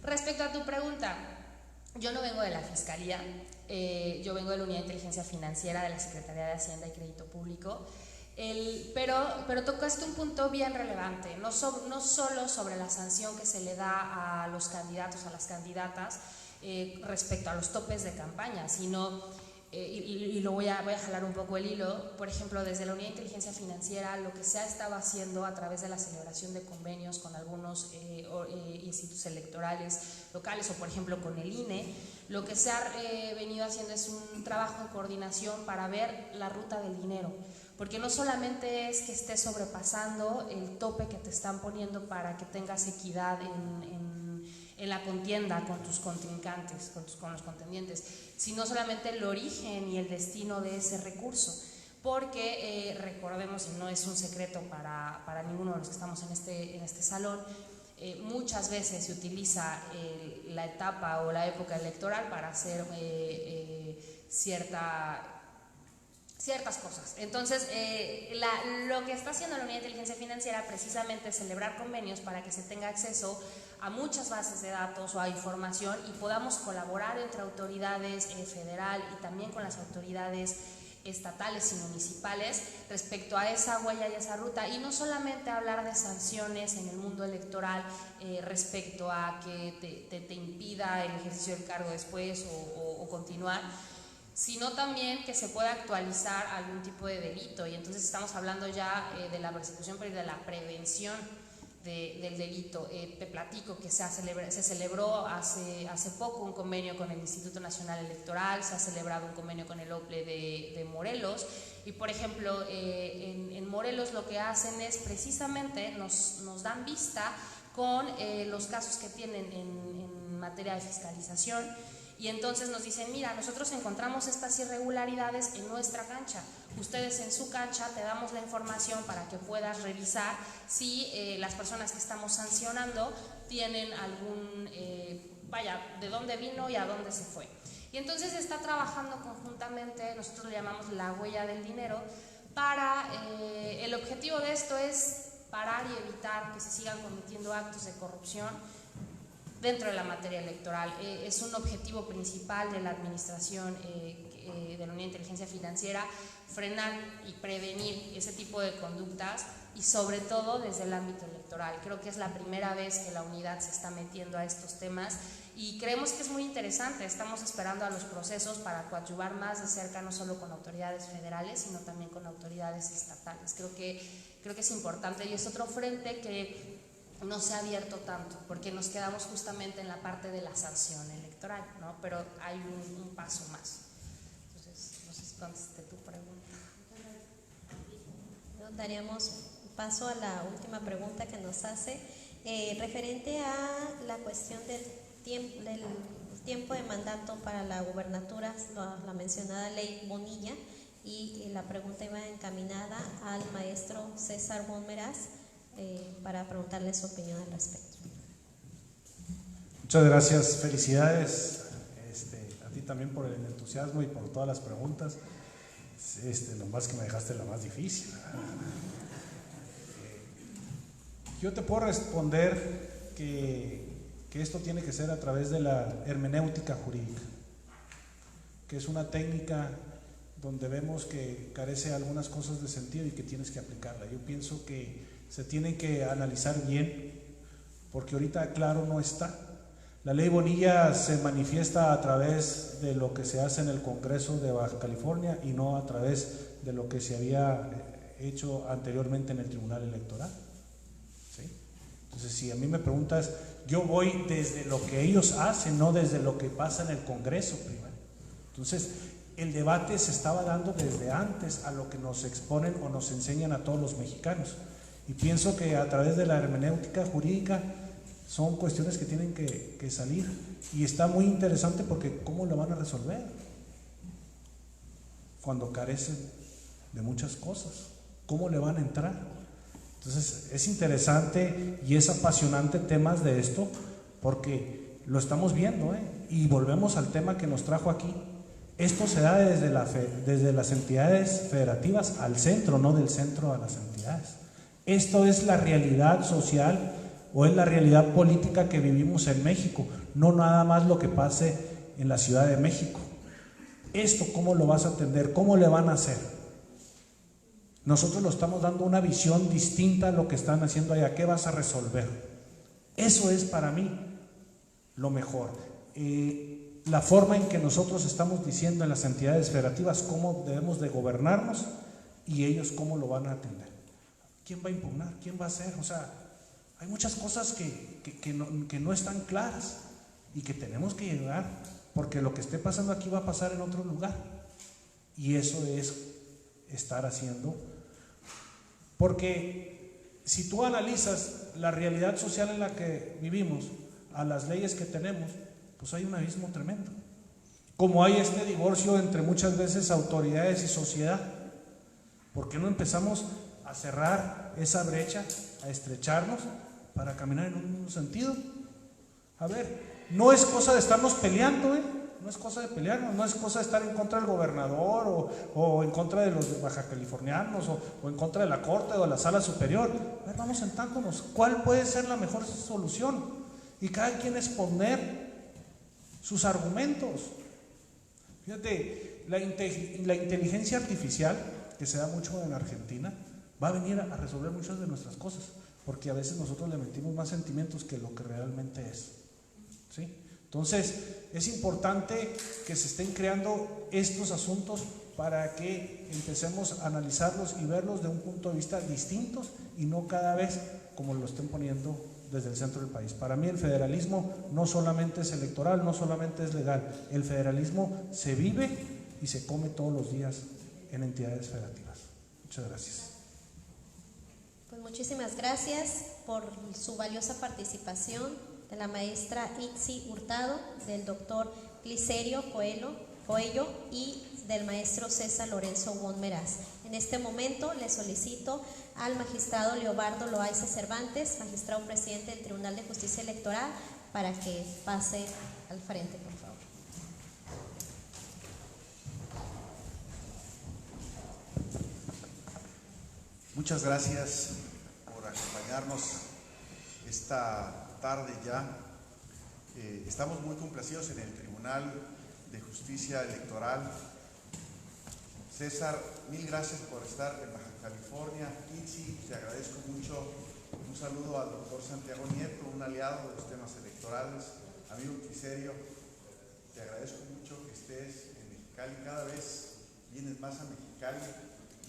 Respecto a tu pregunta, yo no vengo de la Fiscalía, yo vengo de la Unidad de Inteligencia Financiera de la Secretaría de Hacienda y Crédito Público. Pero tocaste un punto bien relevante, no solo sobre la sanción que se le da a los candidatos, a las candidatas, respecto a los topes de campaña, sino, y voy a jalar un poco el hilo, por ejemplo, desde la Unidad de Inteligencia Financiera, lo que se ha estado haciendo a través de la celebración de convenios con algunos institutos electorales locales, o por ejemplo con el INE, lo que se ha venido haciendo es un trabajo en coordinación para ver la ruta del dinero, porque no solamente es que estés sobrepasando el tope que te están poniendo para que tengas equidad en la contienda con tus contrincantes, con los contendientes, sino solamente el origen y el destino de ese recurso, porque recordemos, y no es un secreto para ninguno de los que estamos en este salón, muchas veces se utiliza la etapa o la época electoral para hacer ciertas cosas. Entonces, lo que está haciendo la Unidad de Inteligencia Financiera precisamente es celebrar convenios para que se tenga acceso a muchas bases de datos o a información y podamos colaborar entre autoridades federal y también con las autoridades estatales y municipales respecto a esa huella y esa ruta, y no solamente hablar de sanciones en el mundo electoral respecto a que te impida el ejercicio del cargo después o continuar, sino también que se pueda actualizar algún tipo de delito, y entonces estamos hablando ya de la persecución, pero de la prevención del delito. Te platico que se celebró hace poco un convenio con el Instituto Nacional Electoral, se ha celebrado un convenio con el OPLE de Morelos, y por ejemplo en Morelos lo que hacen es precisamente nos dan vista con los casos que tienen en materia de fiscalización. Y entonces nos dicen, mira, nosotros encontramos estas irregularidades en nuestra cancha, ustedes en su cancha, te damos la información para que puedas revisar si las personas que estamos sancionando tienen algún, de dónde vino y a dónde se fue. Y entonces está trabajando conjuntamente, nosotros lo llamamos la huella del dinero, el objetivo de esto es parar y evitar que se sigan cometiendo actos de corrupción dentro de la materia electoral. Es un objetivo principal de la administración de la Unidad de Inteligencia Financiera, frenar y prevenir ese tipo de conductas, y sobre todo desde el ámbito electoral. Creo que es la primera vez que la unidad se está metiendo a estos temas y creemos que es muy interesante. Estamos esperando a los procesos para coadyuvar más de cerca, no solo con autoridades federales, sino también con autoridades estatales. Creo que es importante, y es otro frente que no se ha abierto tanto, porque nos quedamos justamente en la parte de la sanción electoral, ¿no? Pero hay un paso más. Entonces, no sé si contesté tu pregunta. Daríamos paso a la última pregunta que nos hace, referente a la cuestión del tiempo de mandato para la gubernatura, la mencionada ley Bonilla. y la pregunta iba encaminada al maestro César Won Meraz para preguntarle su opinión al respecto. Muchas gracias, felicidades a ti también por el entusiasmo y por todas las preguntas. Lo más que me dejaste la más difícil. Yo te puedo responder que esto tiene que ser a través de la hermenéutica jurídica, que es una técnica donde vemos que carece algunas cosas de sentido y que tienes que aplicarla. Yo pienso que se tiene que analizar bien, porque ahorita claro no está. La ley Bonilla se manifiesta a través de lo que se hace en el Congreso de Baja California y no a través de lo que se había hecho anteriormente en el Tribunal Electoral. ¿Sí? Entonces, si a mí me preguntas, yo voy desde lo que ellos hacen, no desde lo que pasa en el Congreso primero. Entonces, el debate se estaba dando desde antes a lo que nos exponen o nos enseñan a todos los mexicanos. Y pienso que a través de la hermenéutica jurídica son cuestiones que tienen que salir, y está muy interesante porque ¿cómo lo van a resolver? Cuando carecen de muchas cosas, ¿cómo le van a entrar? Entonces es interesante y es apasionante temas de esto, porque lo estamos viendo, y volvemos al tema que nos trajo aquí. Esto se da desde las entidades federativas al centro, no del centro a las entidades. Esto es la realidad social o es la realidad política que vivimos en México, no nada más lo que pase en la Ciudad de México. Esto, ¿cómo lo vas a atender? ¿Cómo le van a hacer? Nosotros lo estamos dando una visión distinta a lo que están haciendo allá. ¿Qué vas a resolver? Eso es para mí lo mejor. La forma en que nosotros estamos diciendo en las entidades federativas cómo debemos de gobernarnos, y ellos cómo lo van a atender. ¿Quién va a impugnar? ¿Quién va a hacer? O sea, hay muchas cosas que no están claras y que tenemos que llegar, porque lo que esté pasando aquí va a pasar en otro lugar, y eso es estar haciendo, porque si tú analizas la realidad social en la que vivimos, a las leyes que tenemos, pues hay un abismo tremendo. Como hay este divorcio entre muchas veces autoridades y sociedad, ¿por qué no empezamos a cerrar esa brecha, a estrecharnos para caminar en un mismo sentido? A ver, no es cosa de estarnos peleando, no es cosa de pelearnos, no es cosa de estar en contra del gobernador o en contra de los baja californianos o en contra de la corte o de la sala superior. A ver, vamos sentándonos, ¿cuál puede ser la mejor solución? Y cada quien exponer sus argumentos. Fíjate, la inteligencia artificial, que se da mucho en Argentina, va a venir a resolver muchas de nuestras cosas, porque a veces nosotros le metimos más sentimientos que lo que realmente es. ¿Sí? Entonces, es importante que se estén creando estos asuntos para que empecemos a analizarlos y verlos de un punto de vista distintos, y no cada vez como lo estén poniendo desde el centro del país. Para mí el federalismo no solamente es electoral, no solamente es legal, el federalismo se vive y se come todos los días en entidades federativas. Muchas gracias. Pues muchísimas gracias por su valiosa participación de la maestra Itzi Hurtado, del doctor Glicerio Coello y del maestro César Lorenzo Won Meraz. En este momento le solicito al magistrado Leobardo Loaiza Cervantes, magistrado presidente del Tribunal de Justicia Electoral, para que pase al frente, por favor. Muchas gracias por acompañarnos esta tarde ya. Estamos muy complacidos en el Tribunal de Justicia Electoral. César, mil gracias por estar en Baja California. Itzi, te agradezco mucho. Un saludo al doctor Santiago Nieto, un aliado de los temas electorales. Amigo Glicerio, te agradezco mucho que estés en Mexicali. Cada vez vienes más a Mexicali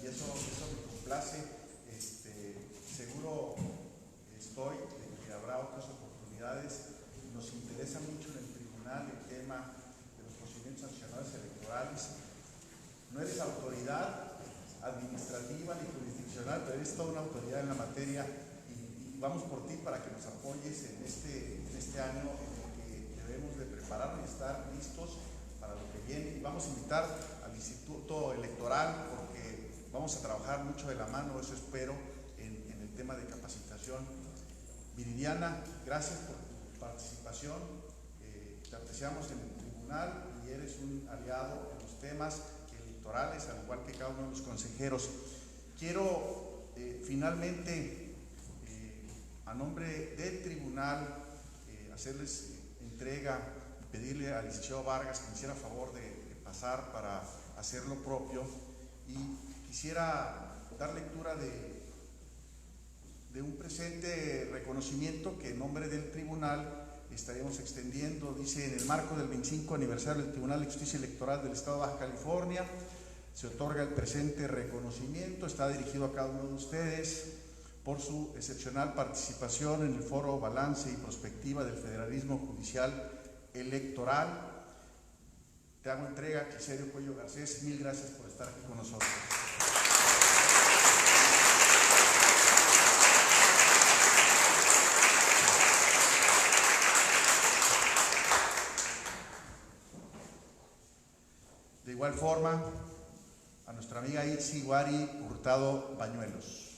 y eso me complace. Seguro estoy de que habrá otras oportunidades. Nos interesa mucho en el tribunal el tema de los procedimientos sancionadores electorales. No eres autoridad administrativa ni jurisdiccional, pero eres toda una autoridad en la materia, y vamos por ti para que nos apoyes en este año en el que debemos de prepararnos y estar listos para lo que viene. Y vamos a invitar al Instituto Electoral, porque vamos a trabajar mucho de la mano, eso espero, en el tema de capacitación. Viridiana, gracias por tu participación. Te apreciamos en el tribunal y eres un aliado en los temas electorales, al igual que cada uno de los consejeros. Quiero finalmente, a nombre del tribunal, hacerles entrega y pedirle al licenciado Vargas que me hiciera favor de pasar para hacer lo propio, y quisiera dar lectura de un presente reconocimiento que en nombre del tribunal estaremos extendiendo. Dice: en el marco del 25 aniversario del Tribunal de Justicia Electoral del Estado de Baja California, se otorga el presente reconocimiento. Está dirigido a cada uno de ustedes por su excepcional participación en el foro Balance y Prospectiva del Federalismo Judicial Electoral. Te hago entrega, Quiserio Cuello Garcés. Mil gracias por estar aquí con nosotros. De igual forma, a nuestra amiga Itzi Wari Hurtado Bañuelos.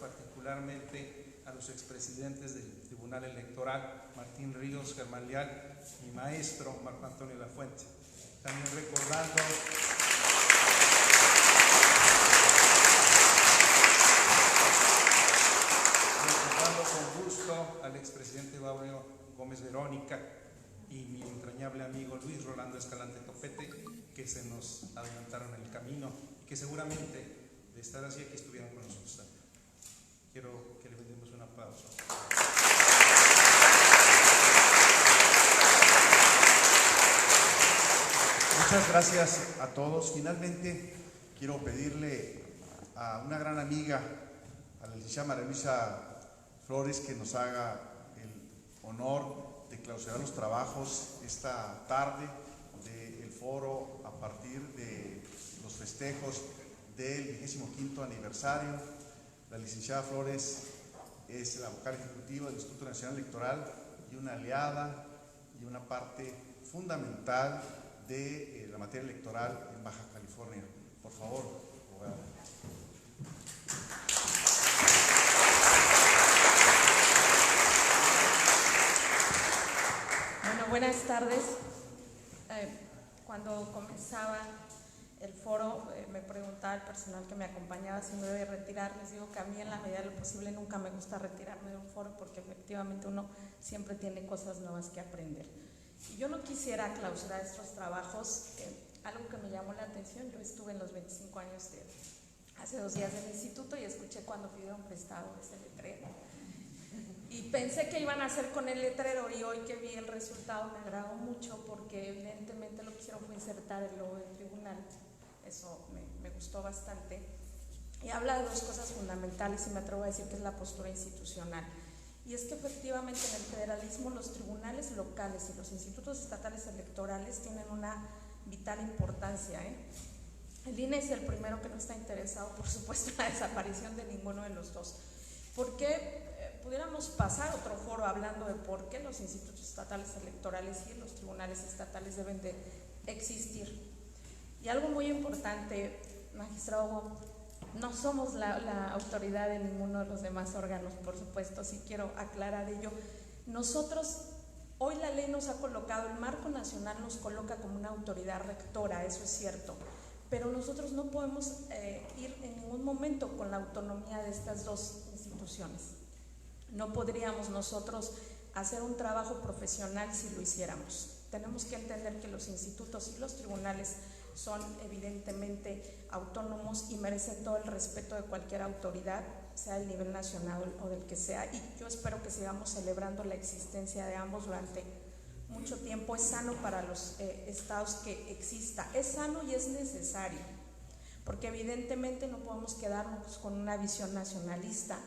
Particularmente a los expresidentes del Tribunal Electoral, Martín Ríos, Germán Leal, mi maestro Marco Antonio Lafuente. También recordando con gusto al expresidente Gabriel Gómez Verónica y mi entrañable amigo Luis Rolando Escalante Topete, que se nos adelantaron en el camino y que seguramente de estar así aquí estuvieran con nosotros también. Quiero que le brindemos un aplauso. Muchas gracias a todos. Finalmente, quiero pedirle a una gran amiga, a la licenciada María Luisa Flores, que nos haga el honor de clausurar los trabajos esta tarde del foro a partir de los festejos del 25º aniversario. La licenciada Flores es la vocal ejecutiva del Instituto Nacional Electoral y una aliada y una parte fundamental de la materia electoral en Baja California. Por favor, abogada. Bueno, buenas tardes. Cuando comenzaba el foro, me preguntaba el personal que me acompañaba si me debía retirar. Les digo que a mí, en la medida de lo posible, nunca me gusta retirarme de un foro, porque efectivamente uno siempre tiene cosas nuevas que aprender. Y yo no quisiera clausurar estos trabajos. Algo que me llamó la atención: yo estuve en los 25 años hace 2 días del instituto y escuché cuando pidieron prestado ese letrero. Y pensé que iban a hacer con el letrero, y hoy que vi el resultado me agradó mucho, porque evidentemente lo que hicieron fue insertar el logo del tribunal. Eso me gustó bastante. Y habla de 2 cosas fundamentales, y me atrevo a decir que es la postura institucional. Y es que efectivamente en el federalismo los tribunales locales y los institutos estatales electorales tienen una vital importancia. El INE es el primero que no está interesado, por supuesto, en la desaparición de ninguno de los dos. ¿Por qué? Pudiéramos pasar otro foro hablando de por qué los institutos estatales electorales y los tribunales estatales deben de existir. Y algo muy importante, magistrado no somos la autoridad de ninguno de los demás órganos, por supuesto, sí quiero aclarar ello. Nosotros, hoy la ley nos ha colocado, el marco nacional nos coloca como una autoridad rectora, eso es cierto, pero nosotros no podemos ir en ningún momento con la autonomía de estas dos instituciones. No podríamos nosotros hacer un trabajo profesional si lo hiciéramos. Tenemos que entender que los institutos y los tribunales son evidentemente autónomos y merecen todo el respeto de cualquier autoridad, sea del nivel nacional o del que sea, y yo espero que sigamos celebrando la existencia de ambos durante mucho tiempo. Es sano para los estados que exista, es sano y es necesario, porque evidentemente no podemos quedarnos con una visión nacionalista.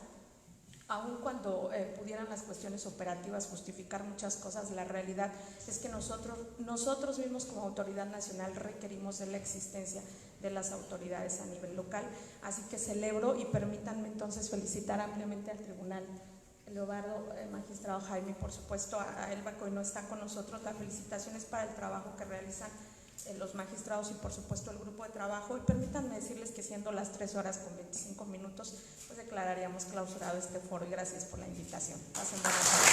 Aun cuando pudieran las cuestiones operativas justificar muchas cosas, la realidad es que nosotros mismos como autoridad nacional requerimos de la existencia de las autoridades a nivel local. Así que celebro y permítanme entonces felicitar ampliamente al Tribunal Leobardo, magistrado Jaime, y por supuesto a Elba, que hoy no está con nosotros. Las felicitaciones para el trabajo que realizan los magistrados y por supuesto el grupo de trabajo, y permítanme decirles que siendo las 3 horas con 25 minutos, pues declararíamos clausurado este foro, y gracias por la invitación. Pasen buenas tardes.